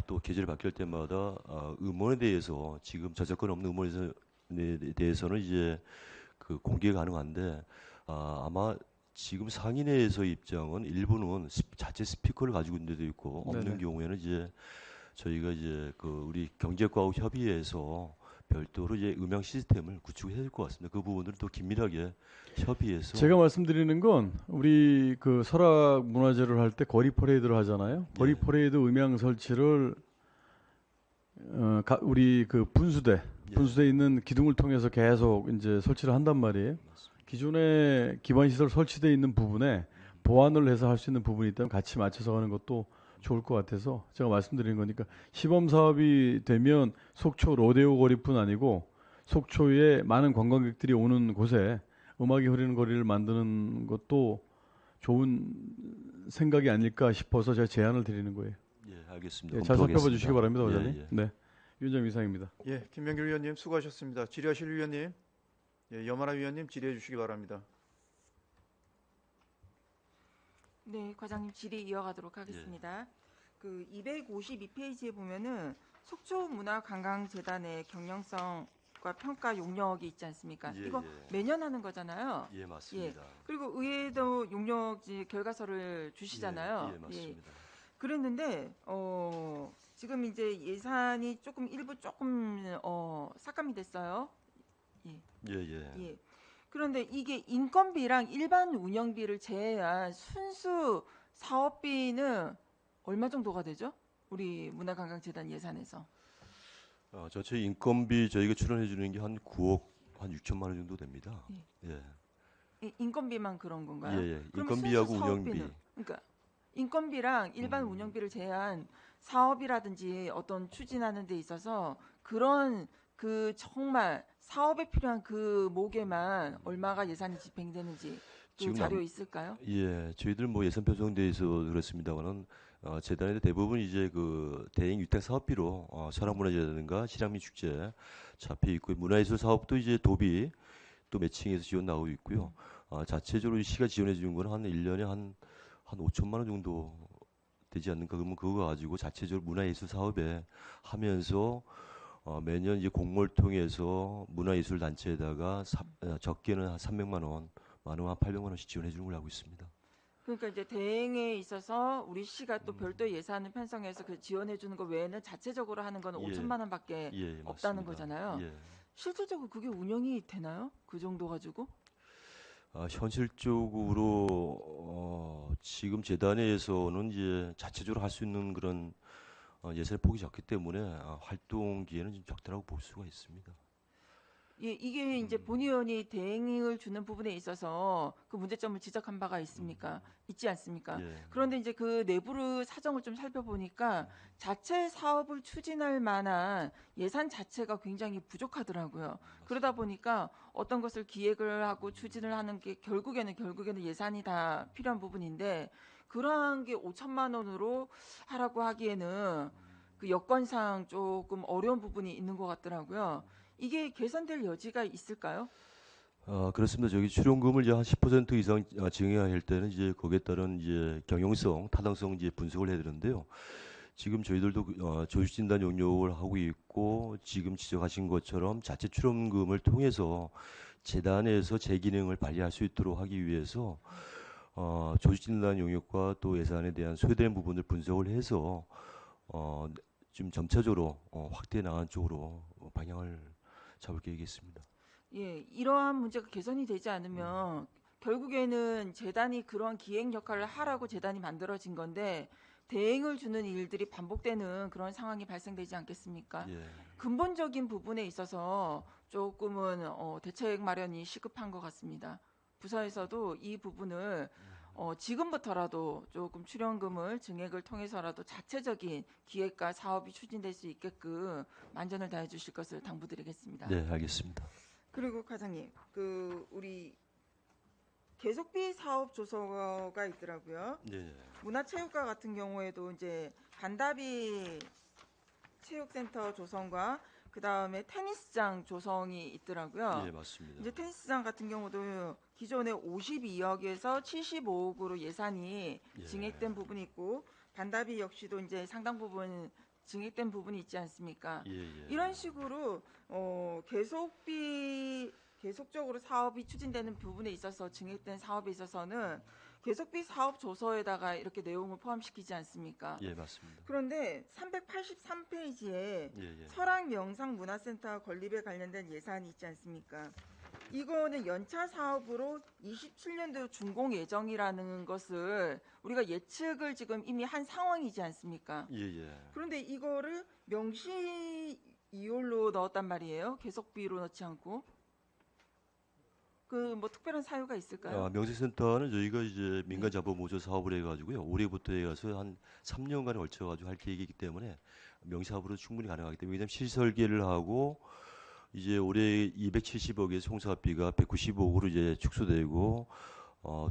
또 계절이 바뀔 때마다 음원에 대해서 지금 저작권 없는 음원에 대해서는 이제 그 공개 가능한데 아마 지금 상인회에서 입장은 일부는 자체 스피커를 가지고 있는 데도 있고 없는 네네. 경우에는 이제 저희가 이제 그 우리 경제과학 협의회에서 별도로 이제 음향 시스템을 구축해야 될 것 같습니다. 그 부분들은 또 긴밀하게 협의해서 제가 말씀드리는 건 우리 그 설악 문화제를 할 때 거리 퍼레이드를 하잖아요. 거리 예. 퍼레이드 음향 설치를 우리 그 분수대에 있는 기둥을 통해서 계속 이제 설치를 한단 말이에요. 기존에 기반 시설 설치되어 있는 부분에 보완을 해서 할 수 있는 부분이 있다면 같이 맞춰서 가는 것도 좋을 것 같아서 제가 말씀드리는 거니까 시범 사업이 되면 속초 로데오 거리뿐 아니고 속초에 많은 관광객들이 오는 곳에 음악이 흐르는 거리를 만드는 것도 좋은 생각이 아닐까 싶어서 제가 제안을 드리는 거예요. 예, 알겠습니다. 예, 잘 살펴봐 검토하겠습니다. 주시기 바랍니다, 예, 원장님. 예. 네, 위원장 이상입니다. 예, 김명길 위원님 수고하셨습니다. 질의하실 위원님, 예, 염하나 위원님 질의해 주시기 바랍니다. 네, 과장님 질의 이어가도록 하겠습니다. 그 252페이지에 보면은 속초문화관광재단의 경영성과 평가 용역이 있지 않습니까? 예, 이거 예. 매년 하는 거잖아요. 예, 맞습니다. 그리고 의회도 용역 결과서를 주시잖아요. 예, 맞습니다. 그랬는데 지금 이제 예산이 일부 조금 삭감이 됐어요. 예. 그런데 이게 인건비랑 일반 운영비를 제외한 순수 사업비는 얼마 정도가 되죠? 우리 문화관광재단 예산에서. 전체 인건비 저희가 출연해 주는 게 한 9억 한 6천만 원 정도 됩니다. 예. 인건비만 그런 건가요? 예. 그럼 인건비하고 순수 운영비. 사업비는? 그러니까 인건비랑 일반 운영비를 제외한 사업이라든지 어떤 추진하는 데 있어서 그런 그 정말 사업에 필요한 그 목에만 얼마가 예산이 집행되는지 그 지금 자료 있을까요? 예, 저희들 뭐 예산 편성대에서 그렇습니다만은 재단의 대부분 이제 그 대행 위탁 사업비로 설악문화제라든가 실향민 축제 잡혀 있고 문화예술 사업도 이제 도비 또 매칭해서 지원 나오고 있고요. 자체적으로 시가 지원해 주는 거는 한 1년에 한 5천만 원 정도 되지 않는가 그러면 그거 가지고 자체적으로 문화예술 사업에 하면서 매년 이제 공모를 통해서 문화예술 단체에다가 적게는 한 300만 원, 많으면 한 800만 원씩 지원해 주는 걸로 알고 있습니다. 그러니까 이제 대행에 있어서 우리 시가 또 별도 예산을 편성해서 그 지원해 주는 거 외에는 자체적으로 하는 거는 예. 5천만 원밖에 예, 없다는 맞습니다. 거잖아요. 예. 실질적으로 그게 운영이 되나요? 그 정도 가지고? 현실적으로 지금 재단에서는 이제 자체적으로 할 수 있는 그런 예산의 폭이 작기 때문에 활동 기회는 좀 적다라고 볼 수가 있습니다. 예, 이게 이제 본 의원이 대행을 주는 부분에 있어서 그 문제점을 지적한 바가 있지 않습니까? 예. 그런데 이제 그 내부를 사정을 좀 살펴보니까 자체 사업을 추진할 만한 예산 자체가 굉장히 부족하더라고요. 그러다 보니까 어떤 것을 기획을 하고 추진을 하는 게 결국에는 예산이 다 필요한 부분인데 그러한 게 5천만 원으로 하라고 하기에는 그 여건상 조금 어려운 부분이 있는 것 같더라고요. 이게 개선될 여지가 있을까요? 그렇습니다. 저기 출연금을 이제 한 10% 이상 증여해야 할 때는 이제 거기에 따른 이제 경영성, 타당성 이제 분석을 해야 되는데요. 지금 저희들도 조직진단 용역을 하고 있고 지금 지적하신 것처럼 자체 출연금을 통해서 재단에서 제 기능을 발휘할 수 있도록 하기 위해서 조직진단 용역과 또 예산에 대한 소요되는 부분을 분석을 해서 좀 점차적으로 확대해 나가는 쪽으로 방향을 잡을 계획이 있습니다. 예, 이러한 문제가 개선이 되지 않으면 결국에는 재단이 그러한 기획 역할을 하라고 재단이 만들어진 건데 대행을 주는 일들이 반복되는 그런 상황이 발생되지 않겠습니까? 예. 근본적인 부분에 있어서 조금은 대책 마련이 시급한 것 같습니다. 부서에서도 이 부분을 지금부터라도 조금 출연금을 증액을 통해서라도 자체적인 기획과 사업이 추진될 수 있게끔 만전을 다해 주실 것을 당부드리겠습니다. 네, 알겠습니다. 그리고 과장님, 우리 계속비 사업 조서가 있더라고요. 네. 문화체육과 같은 경우에도 이제 반다비 체육센터 조성과 그 다음에 테니스장 조성이 있더라고요. 예, 맞습니다. 이제 테니스장 같은 경우도 기존에 52억에서 75억으로 예산이 예. 증액된 부분이 있고 반다비 역시도 이제 상당 부분 증액된 부분이 있지 않습니까? 예, 예. 이런 식으로 계속적으로 사업이 추진되는 부분에 있어서 증액된 사업에 있어서는 계속비 사업 조서에다가 이렇게 내용을 포함시키지 않습니까? 예, 맞습니다. 그런데 383페이지에 예, 예. 설악명상문화센터 건립에 관련된 예산이 있지 않습니까? 이거는 연차 사업으로 27년도 준공 예정이라는 것을 우리가 예측을 지금 이미 한 상황이지 않습니까? 예, 예. 그런데 이거를 명시 이율로 넣었단 말이에요. 계속비로 넣지 않고. 뭐 특별한 사유가 있을까요? 명세센터는 저희가 이제 민간 자본 모조 사업을 해가지고요. 올해부터 해가서 한 3년간에 걸쳐가지고 할 계획이기 때문에 명사업으로 충분히 가능하기 때문에 왜냐하면 실설계를 하고 이제 올해 270억의 총사업비가 195억으로 이제 축소되고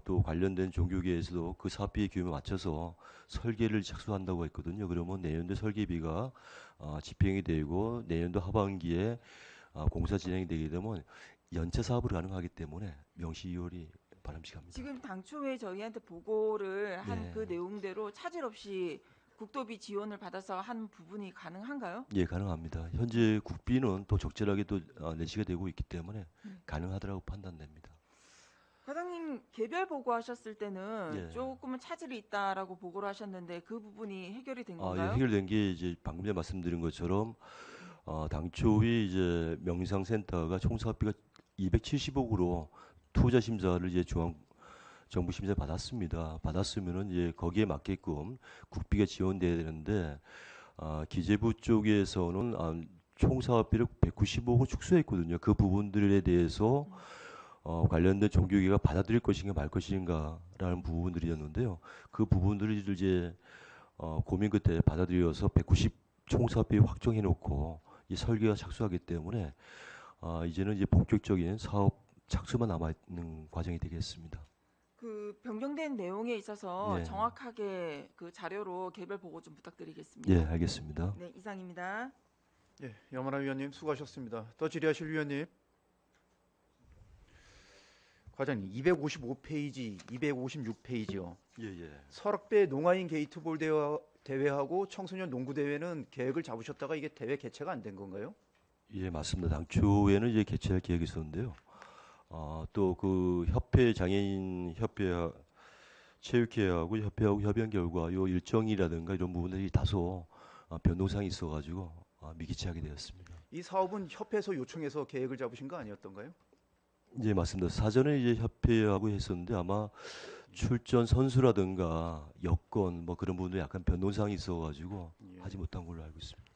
또 관련된 종교계에서도 그 사업비의 규모에 맞춰서 설계를 착수한다고 했거든요. 그러면 내년도 설계비가 집행이 되고 내년도 하반기에 공사 진행이 되게 되면 연차 사업으로 가능하기 때문에 명시이율이 바람직합니다. 지금 당초에 저희한테 보고를 한 네. 그 내용대로 차질 없이 국도비 지원을 받아서 한 부분이 가능한가요? 예, 가능합니다. 현재 국비는 또 적절하게 또 내시가 되고 있기 때문에 가능하더라고 판단됩니다. 과장님 개별 보고하셨을 때는 예. 조금은 차질이 있다라고 보고를 하셨는데 그 부분이 해결이 된 예, 건가요? 해결된 게 이제 방금 전에 말씀드린 것처럼 당초에 이제 명상센터가 총사업비가 270억으로 투자 심사를 이제 정부 심사 받았습니다. 받았으면은 이제 거기에 맞게끔 국비가 지원돼야 되는데 기재부 쪽에서는 총사업비를 195억을 축소했거든요. 그 부분들에 대해서 관련된 종교계가 받아들일 것인가 말 것인가라는 부분들이었는데요. 그 부분들을 이제 고민 끝에 받아들여서 190 총사업비 확정해놓고 이 설계가 착수하기 때문에 이제는 이제 본격적인 사업 착수만 남아 있는 과정이 되겠습니다. 그 변경된 내용에 있어서 예. 정확하게 그 자료로 개별 보고 좀 부탁드리겠습니다. 예, 알겠습니다. 네, 이상입니다. 예, 염원하 위원님 수고하셨습니다. 더 질의하실 위원님. 과장님 255페이지, 256페이지요. 예, 예. 설악배 농아인 게이트볼 대회하고 청소년 농구 대회는 계획을 잡으셨다가 이게 대회 개최가 안 된 건가요? 예, 맞습니다. 당초에는 이제 개최할 계획이 있었는데요. 또 그 협회 장애인 협회 체육회하고 협회하고 협의한 결과 요 일정이라든가 이런 부분들이 다소 변동사항이 있어가지고 미기치하게 되었습니다. 이 사업은 협회에서 요청해서 계획을 잡으신 거 아니었던가요? 예, 맞습니다. 사전에 이제 협회하고 했었는데 아마 출전 선수라든가 여건 뭐 그런 부분도 약간 변동사항이 있어가지고 예. 하지 못한 걸로 알고 있습니다.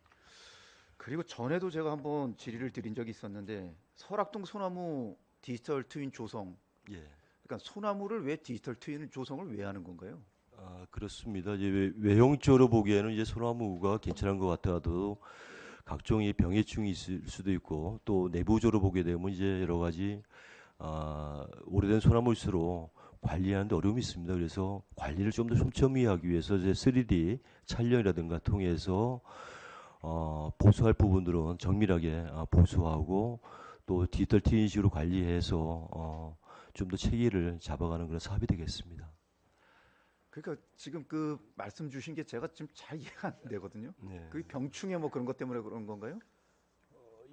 그리고 전에도 제가 한번 질의를 드린 적이 있었는데 설악동 소나무 디지털 트윈 조성. 예. 그러니까 소나무를 왜 디지털 트윈 조성을 왜 하는 건가요? 그렇습니다. 이제 외형적으로 보기에는 이제 소나무가 괜찮은 것 같아도 각종 이 병해충이 있을 수도 있고 또 내부적으로 보게 되면 이제 여러 가지 오래된 소나무일수록 관리하는데 어려움이 있습니다. 그래서 관리를 좀 더 촘촘히 하기 위해서 이제 3D 촬영이라든가 통해서 보수할 부분들은 정밀하게 보수하고 또 디지털 트윈식으로 관리해서 좀 더 체계를 잡아가는 그런 사업이 되겠습니다. 그러니까 지금 그 말씀 주신 게 제가 지금 잘 이해가 안 되거든요. 네. 그 병충해 뭐 그런 것 때문에 그런 건가요?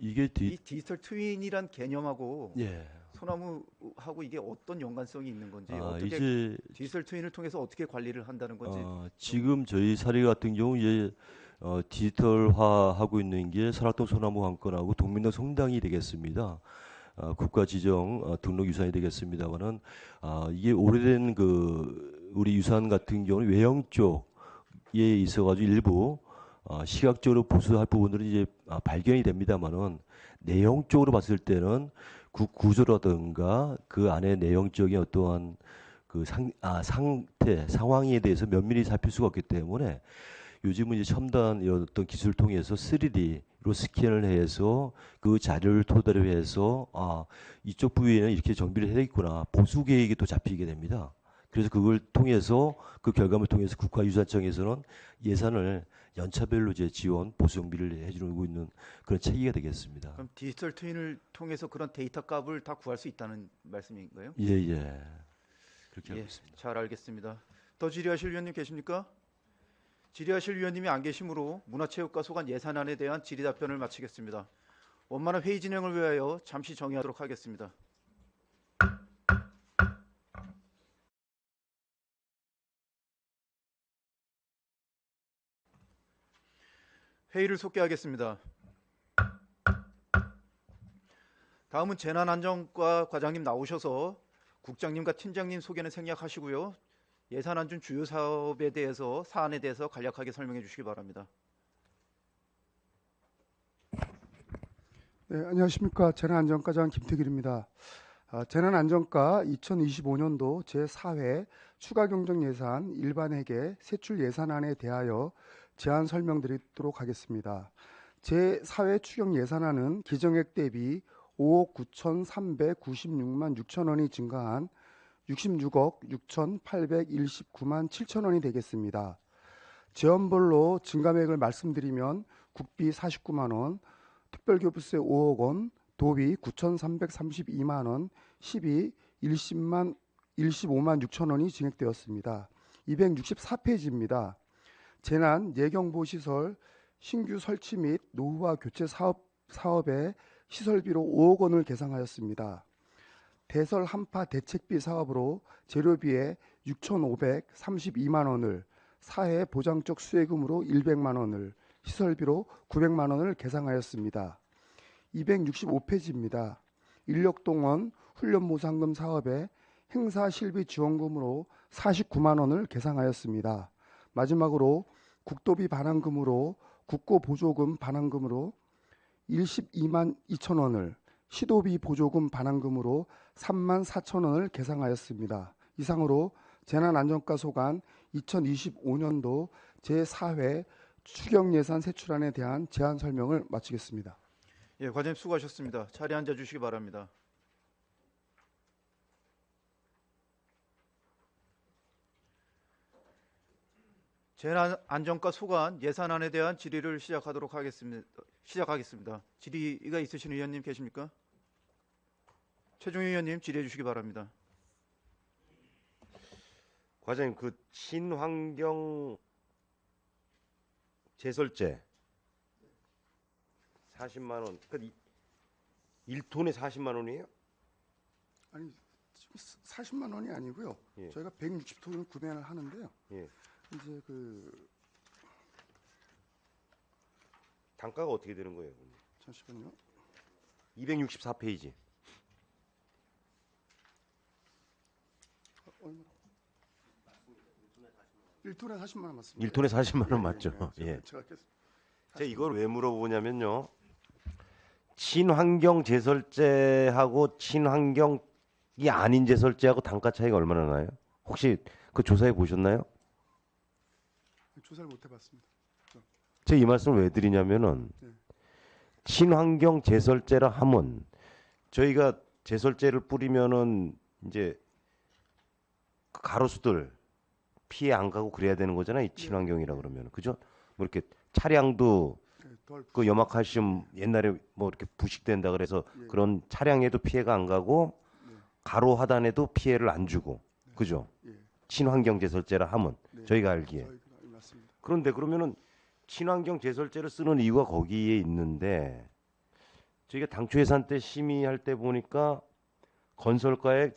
이게 이 디지털 트윈이란 개념하고 예. 소나무하고 이게 어떤 연관성이 있는 건지 어떻게 이제 디지털 트윈을 통해서 어떻게 관리를 한다는 건지 지금 저희 사례 같은 경우 이제 디지털화하고 있는 게 설악동 소나무 한 건하고 동민동 성당이 되겠습니다. 국가 지정 등록 유산이 되겠습니다만은 이게 오래된 그 우리 유산 같은 경우는 외형 쪽에 있어가지고 일부 시각적으로 보수할 부분들은 이제 발견이 됩니다만은 내용적으로 봤을 때는 그 구조라든가 그 안에 내용적인 어떠한 그 상태 상황에 대해서 면밀히 살필 수가 없기 때문에 요즘은 이제 첨단 이런 어떤 기술을 통해서 3D로 스캔을 해서 그 자료를 토대로 해서 이쪽 부위에는 이렇게 정비를 해야 되겠구나 보수 계획이 또 잡히게 됩니다. 그래서 그걸 통해서 그 결과물을 통해서 국가유산청에서는 예산을 연차별로 이제 지원 보수 정비를 해주고 있는 그런 체계가 되겠습니다. 그럼 디지털 트윈을 통해서 그런 데이터 값을 다 구할 수 있다는 말씀인가요? 예. 그렇게 예, 알고 있습니다. 잘 알겠습니다. 더 질의하실 위원님 계십니까? 질의하실 위원님이 안 계시므로 문화체육과 소관 예산안에 대한 질의 답변을 마치겠습니다. 원만한 회의 진행을 위하여 잠시 정의하도록 하겠습니다. 회의를 속개하겠습니다. 다음은 재난안전과 과장님 나오셔서 국장님과 팀장님 소개는 생략하시고요. 예산안 중 주요 사업에 대해서 사안에 대해서 간략하게 설명해 주시기 바랍니다. 네, 안녕하십니까. 재난안전과장 김태길입니다. 재난안전과 2025년도 제4회 추가경정예산 일반회계 세출 예산안에 대하여 제안 설명드리도록 하겠습니다. 제4회 추경예산안은 기정액 대비 5억 9,396만 6천 원이 증가한 66억 6,819만 7천 원이 되겠습니다. 지원별로 증감액을 말씀드리면 국비 49만 원, 특별교부세 5억 원, 도비 9,332만 원, 시비 15만 6천 원이 증액되었습니다. 264페이지입니다. 재난 예경보시설 신규 설치 및 노후화 교체 사업에 시설비로 5억 원을 계상하였습니다. 대설 한파 대책비 사업으로 재료비에 6,532만 원을, 사회 보장적 수혜금으로 100만 원을, 시설비로 900만 원을 계상하였습니다. 265페이지입니다. 인력동원 훈련보상금 사업에 행사실비 지원금으로 49만 원을 계상하였습니다. 마지막으로 국도비 반환금으로 국고보조금 반환금으로 12만 2천 원을, 시도비 보조금 반환금으로 3만 4천 원을 계상하였습니다. 이상으로 재난안전과 소관 2025년도 제4회 추경예산 세출안에 대한 제안 설명을 마치겠습니다. 예, 과장님 수고하셨습니다. 자리에 앉아 주시기 바랍니다. 재난안전과 소관 예산안에 대한 질의를 시작하겠습니다. 질의가 있으신 의원님 계십니까? 최종 의원님 질의해 주시기 바랍니다. 과장님, 그 친환경 제설제 40만 원, 그 1톤에 40만 원이에요? 아니, 40만 원이 아니고요. 예. 저희가 160톤을 구매를 하는데요. 예. 이제 그 단가가 어떻게 되는 거예요? 잠시만요. 264페이지. 얼마? 1톤에 40만 원 맞습니다. 1톤에 40만 원 맞죠? 예. 예. 제가 제가 이걸 왜 물어보냐면요. 친환경 제설제하고 친환경이 아닌 제설제하고 단가 차이가 얼마나 나요? 혹시 그 조사해 보셨나요? 조사를 못 해봤습니다. 제가 이 말씀을 왜 드리냐면은 친환경 제설제라 하면 저희가 제설제를 뿌리면은 이제 그 가로수들 피해 안 가고 그래야 되는 거잖아요. 이 친환경이라 그러면 그죠? 뭐 이렇게 차량도 그 염화칼슘 옛날에 뭐 이렇게 부식된다 그래서 그런 차량에도 피해가 안 가고 가로 하단에도 피해를 안 주고 그죠? 친환경 제설제라 하면 저희가 알기에. 그런데 그러면은 친환경 제설제를 쓰는 이유가 거기에 있는데 저희가 당초 예산 때 심의할 때 보니까 건설가에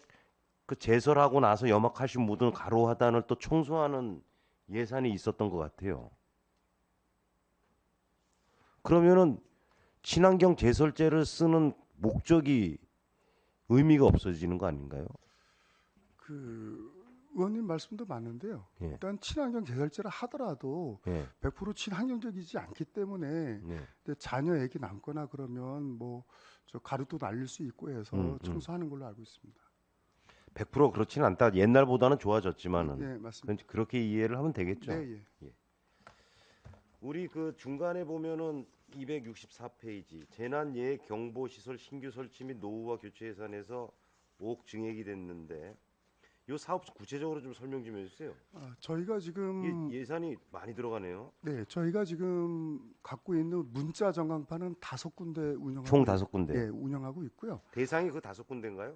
그 제설하고 나서 염화칼슘 묻은 가로 하단을 또 청소하는 예산이 있었던 것 같아요. 그러면은 친환경 제설제를 쓰는 목적이 의미가 없어지는 거 아닌가요? 그 의원님 말씀도 맞는데요. 예. 일단 친환경 제설제를 하더라도 예. 100% 친환경적이지 않기 때문에 네. 근데 자녀에게 남거나 그러면 뭐 저 가루도 날릴 수 있고 해서 청소하는 걸로 알고 있습니다. 100% 그렇지는 않다. 옛날보다는 좋아졌지만은 예, 맞습니다. 그렇게 이해를 하면 되겠죠. 네, 예. 우리 그 중간에 보면은 264페이지 재난 예해 경보 시설 신규 설치 및 노후화 교체 예산에서 5억 증액이 됐는데 이 사업 구체적으로 좀 설명 좀 해주세요. 저희가 지금 이게 예산이 많이 들어가네요. 네, 저희가 지금 갖고 있는 문자 전광판은 5군데 운영하고 총 5군데. 예, 운영하고 있고요. 대상이 그 5군데인가요?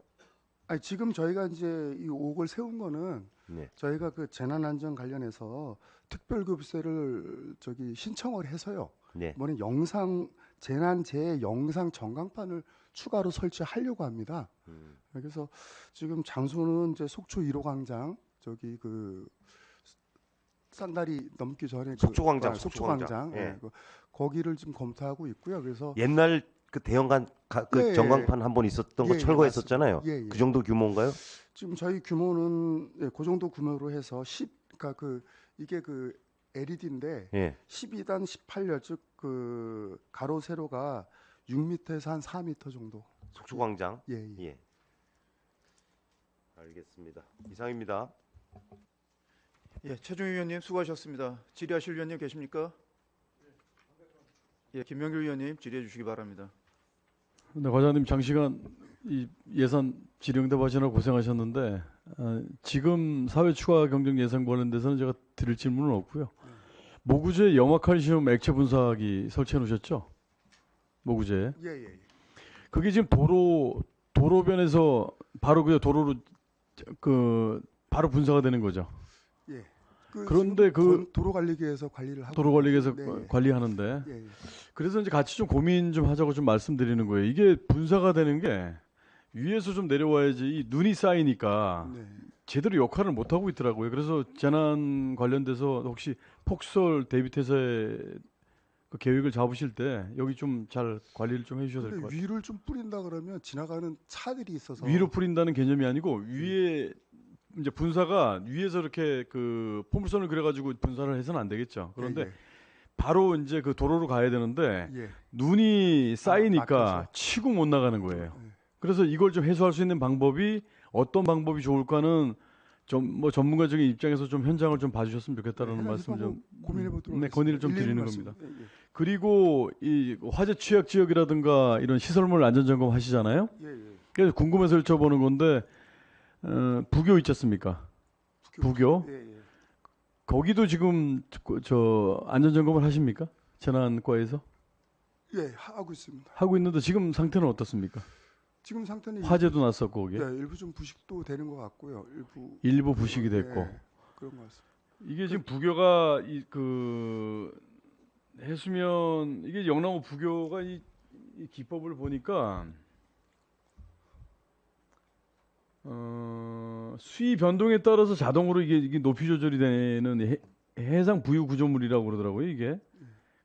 아니, 지금 저희가 이제 이 5억을 세운 거는 네. 저희가 그 재난안전 관련해서 특별급세를 신청을 해서요. 네. 이번에 재난재해 영상 전광판을 추가로 설치하려고 합니다. 그래서 지금 장소는 이제 속초 1호 광장 쌍다리 넘기 전에 속초광장, 속초광장 예. 거기를 지금 검토하고 있고요. 그래서 옛날 그 대형간 그 예, 전광판 한 번 있었던 거 예, 철거했었잖아요. 예, 예. 그 정도 규모인가요? 지금 저희 규모는 그 정도 규모로 해서 그러니까 이게 그 LED인데 예. 12단 18열 즉 그 가로 세로가 6m에서 한 4m 정도. 속초광장. 예. 예. 알겠습니다. 이상입니다. 예, 최종 위원님 수고하셨습니다. 질의하실 위원님 계십니까? 예, 김명길 위원님 질의해 주시기 바랍니다. 네, 과장님 장시간 이 예산 질의응답 하시느라 고생하셨는데 지금 사회 추가 경정 예산 관련돼서는 제가 드릴 질문은 없고요. 모구제 염화칼슘 액체 분사기 설치해 놓으셨죠? 모구제. 예. 그게 지금 도로변에서 바로 그 도로로 바로 분사가 되는 거죠. 예. 그런데 도로관리계에서 관리를 하고 도로관리계에서 네. 관리하는데 예. 그래서 이제 같이 좀 고민 좀 하자고 좀 말씀드리는 거예요. 이게 분사가 되는 게 위에서 좀 내려와야지 이 눈이 쌓이니까 네. 제대로 역할을 못 하고 있더라고요. 그래서 재난 관련돼서 혹시 폭설 대비태세 그 계획을 잡으실 때 여기 좀 잘 관리를 좀 해주셔야 될 것 같아요. 위를 좀 뿌린다 그러면 지나가는 차들이 있어서 위로 뿌린다는 개념이 아니고 위에 이제 분사가 위에서 이렇게 그 포물선을 그려가지고 분사를 해서는 안 되겠죠. 그런데 예. 바로 이제 그 도로로 가야 되는데 예. 눈이 쌓이니까 막혀서. 치고 못 나가는 거예요. 예. 그래서 이걸 좀 해소할 수 있는 방법이 어떤 방법이 좋을까는 좀 뭐 전문가적인 입장에서 좀 현장을 좀 봐주셨으면 좋겠다는 말씀 좀 고민해 보도록 네, 건의를 좀 드리는 말씀. 겁니다. 예. 그리고 이 화재 취약 지역이라든가 이런 시설물 안전 점검 하시잖아요. 예. 그래서 궁금해서 여쭤보는 건데 부교 있지 않습니까? 부교. 예. 거기도 지금 저 안전 점검을 하십니까? 재난과에서 예, 하고 있습니다. 하고 있는데 지금 상태는 어떻습니까? 지금 상태는 화재도 났었고 거기에. 일부 좀 부식도 되는 것 같고요. 일부 부식이 됐고. 그런 것 같습니다. 이게 지금 부교가 그 해수면 이게 영남호 부교가 이 기법을 보니까 수위 변동에 따라서 자동으로 이게 높이 조절이 되는 해상 부유 구조물이라고 그러더라고요, 이게.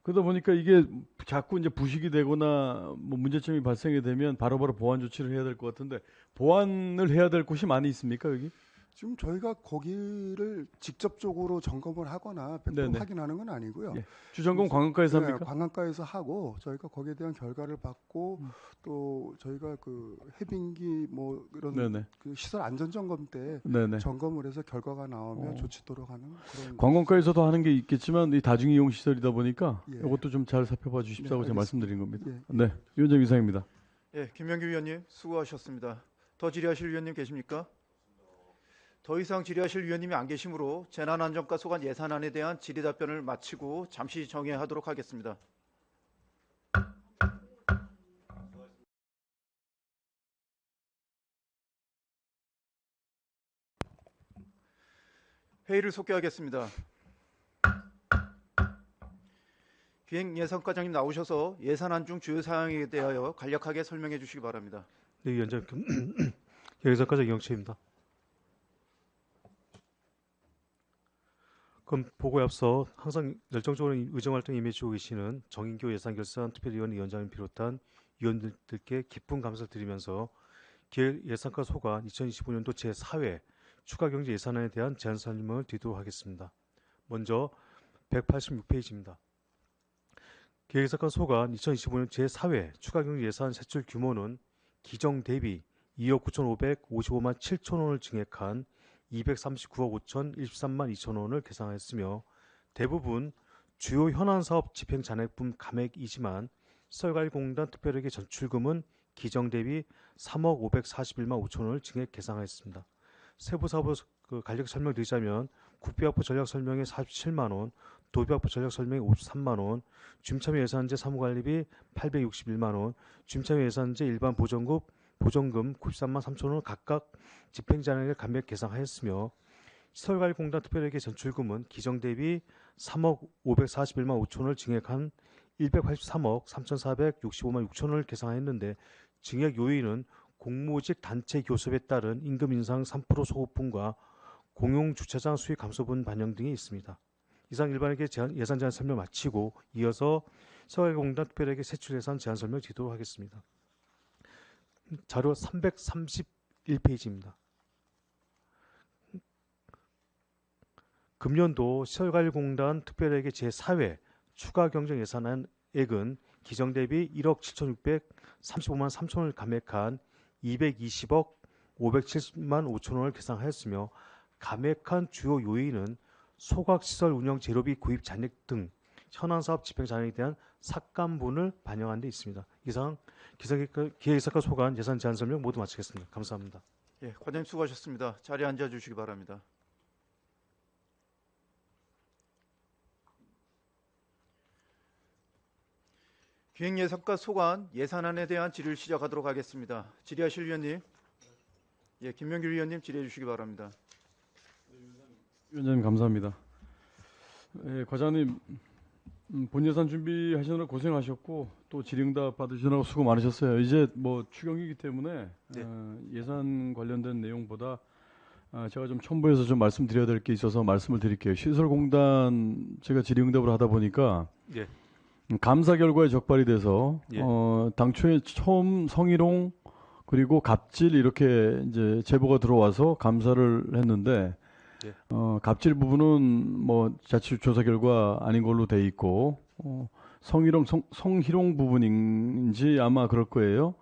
그러다 보니까 이게 자꾸 이제 부식이 되거나 뭐 문제점이 발생이 되면 바로바로 보완 조치를 해야 될 것 같은데 보완을 해야 될 곳이 많이 있습니까, 여기? 지금 저희가 거기를 직접적으로 점검을 하거나 100% 네네. 확인하는 건 아니고요. 예. 주점검 관광가에서 네, 합니까? 관광가에서 하고 저희가 거기에 대한 결과를 받고 또 저희가 그 해빙기 뭐 이런 네네. 그 시설 안전 점검 때 네네. 점검을 해서 결과가 나오면 조치도록 하는 그런 관광가에서도 하는 게 있겠지만 이 다중 이용 시설이다 보니까 예. 이것도 좀 잘 살펴봐 주십사고 네, 제가 말씀드린 겁니다. 예. 네, 위원장 이상입니다. 예, 김명규 위원님 수고하셨습니다. 더 질의하실 위원님 계십니까? 더 이상 질의하실 위원님이 안 계시므로 재난안전과 소관 예산안에 대한 질의 답변을 마치고 잠시 정회하도록 하겠습니다. 회의를 속개하겠습니다. 기획예산과장님 나오셔서 예산안 중 주요 사항에 대하여 간략하게 설명해 주시기 바랍니다. 네, 위원장 기획예산과장 이영채입니다. 그럼 보고에 앞서 항상 열정적으로 의정활동에 임해주고 계시는 정인교 예산결산특별위원 위원장을 비롯한 위원들께 깊은 감사를 드리면서 기획예산과 소관 2025년도 제4회 추가경제 예산안에 대한 제안 설명을 드리도록 하겠습니다. 먼저 186페이지입니다. 기획예산과 소관 2025년 제4회 추가경제 예산 세출 규모는 기정 대비 2억 9,555만 7천 원을 증액한 239억 5,013만 2천 원을 계산하였으며 대부분 주요 현안사업 집행 잔액분 감액이지만 시설관리공단 특별회계 전출금은 기정 대비 3억 541만 5천 원을 증액 계산하였습니다. 세부 사업으로 간략히 설명드리자면 국비확보 전략 설명에 47만 원, 도비확보 전략 설명에 53만 원, 줌참여 예산제 사무관리비 861만 원, 줌참여 예산제 일반 보전금 93만 3천 원을 각각 집행잔액을 감액 계산하였으며 시설관리공단 특별회계 전출금은 기정 대비 3억 541만 5천 원을 증액한 183억 3,465만 6천 원을 계산하였는데 증액 요인은 공무직 단체 교섭에 따른 임금 인상 3% 소급분과 공용주차장 수익 감소분 반영 등이 있습니다. 이상 일반회계 예산 제한 설명 마치고 이어서 시설관리공단 특별회계 세출 예산 제한 설명 드리도록 하겠습니다. 자료 331페이지입니다. 금년도 시설관리공단 특별회계 제4회 추가경정 예산안액은 기정 대비 1억 7,635만 3천 원을 감액한 220억 570만 5천 원을 계산하였으며 감액한 주요 요인은 소각시설 운영 재료비 구입 잔액 등 현안사업 집행 잔액에 대한 삭감분을 반영한 데 있습니다. 이상 기획예산과 소관 예산 제안 설명 모두 마치겠습니다. 감사합니다. 예, 과장님 수고하셨습니다. 자리에 앉아 주시기 바랍니다. 기획예산과 소관 예산안에 대한 질의를 시작하도록 하겠습니다. 질의하실 위원님, 예, 김명길 위원님 질의해 주시기 바랍니다. 위원장님 감사합니다. 예, 과장님 본 예산 준비하시느라 고생하셨고 또 질의응답 받으시느라고 수고 많으셨어요. 이제 뭐 추경이기 때문에 네. 예산 관련된 내용보다 제가 좀 첨부해서 좀 말씀드려야 될 게 있어서 말씀을 드릴게요. 시설공단 제가 질의응답을 하다 보니까 예. 감사 결과에 적발이 돼서 예. 당초에 처음 성희롱 그리고 갑질 이렇게 이제 제보가 들어와서 감사를 했는데 예. 갑질 부분은 뭐 자칫 조사 결과 아닌 걸로 돼 있고 성희롱 부분인지 아마 그럴 거예요.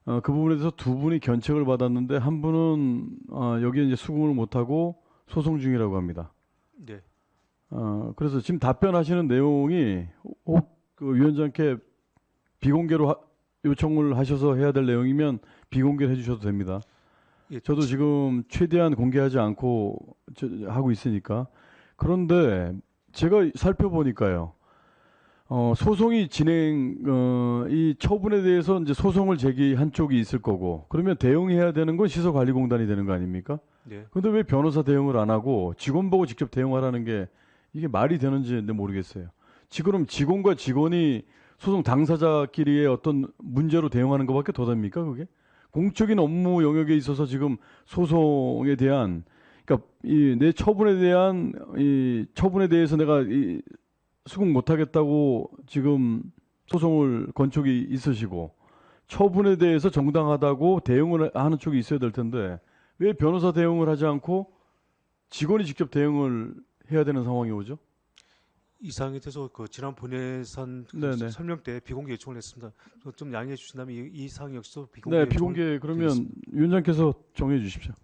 그 부분에 대해서 두 분이 견책을 받았는데 한 분은 여기에 이제 수긍을 못하고 소송 중이라고 합니다. 네. 그래서 지금 답변하시는 내용이 혹 그 위원장께 비공개로 요청을 하셔서 해야 될 내용이면 비공개를 해주셔도 됩니다. 예, 저도 지금 최대한 공개하지 않고 하고 있으니까. 그런데 제가 살펴보니까요. 소송이 이 처분에 대해서 이제 소송을 제기한 쪽이 있을 거고, 그러면 대응해야 되는 건 시설관리공단이 되는 거 아닙니까? 네. 근데 왜 변호사 대응을 안 하고 직원 보고 직접 대응하라는 게 이게 말이 되는지 모르겠어요. 지금 직원과 직원이 소송 당사자끼리의 어떤 문제로 대응하는 것밖에 더 됩니까, 그게? 공적인 업무 영역에 있어서 지금 소송에 대한, 그러니까 내 처분에 대해서 내가 수긍 못하겠다고 지금 소송을 건 쪽이 있으시고, 처분에 대해서 정당하다고 대응을 하는 쪽이 있어야 될 텐데 왜 변호사 대응을 하지 않고 직원이 직접 대응을 해야 되는 상황이 오죠? 이 사항에 대해서 그 지난 본예산 네네. 설명 때 비공개 요청을 했습니다. 좀 양해해 주신다면 이 사항 역시도 비공개 네, 비공개 그러면 드리겠습니다. 위원장께서 정해 주십시오.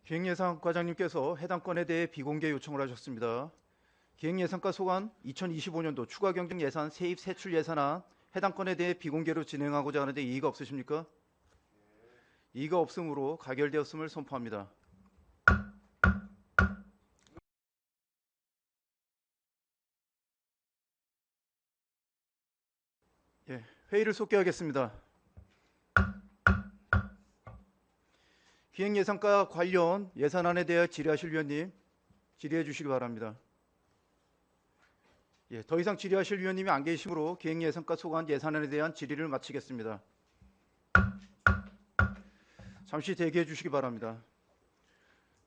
기획예산과장님께서 해당 건에 대해 비공개 요청을 하셨습니다. 기획예산과 소관 2025년도 추가경정 예산 세입 세출 예산안 해당 건에 대해 비공개로 진행하고자 하는데 이의가 없으십니까? 이의가 없으므로 가결되었음을 선포합니다. 예, 회의를 속개하겠습니다. 기획예산과 관련 예산안에 대해 질의하실 위원님, 질의해 주시기 바랍니다. 예, 더 이상 질의하실 위원님이 안 계시므로 기획예산과 소관 예산안에 대한 질의를 마치겠습니다. 잠시 대기해 주시기 바랍니다.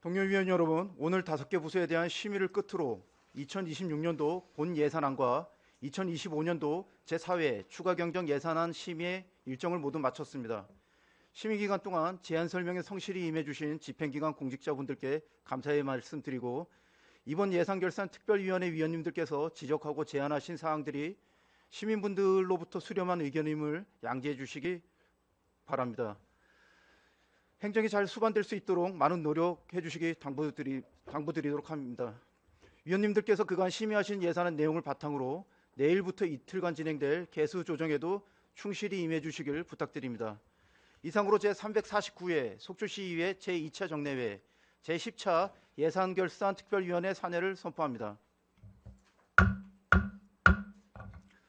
동료 위원 여러분, 오늘 5개 부서에 대한 심의를 끝으로 2026년도 본 예산안과 2025년도 제4회 추가 경정 예산안 심의의 일정을 모두 마쳤습니다. 심의 기간 동안 제안 설명에 성실히 임해 주신 집행기관 공직자분들께 감사의 말씀드리고, 이번 예산결산 특별위원회 위원님들께서 지적하고 제안하신 사항들이 시민분들로부터 수렴한 의견임을 양지해 주시기 바랍니다. 행정이 잘 수반될 수 있도록 많은 노력해 주시기 당부드리도록 합니다. 위원님들께서 그간 심의하신 예산안 내용을 바탕으로 내일부터 이틀간 진행될 개수 조정에도 충실히 임해 주시길 부탁드립니다. 이상으로 제349회 속초시의회 제2차 정례회 제10차 예산결산 특별위원회 산회를 선포합니다.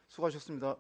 수고하셨습니다.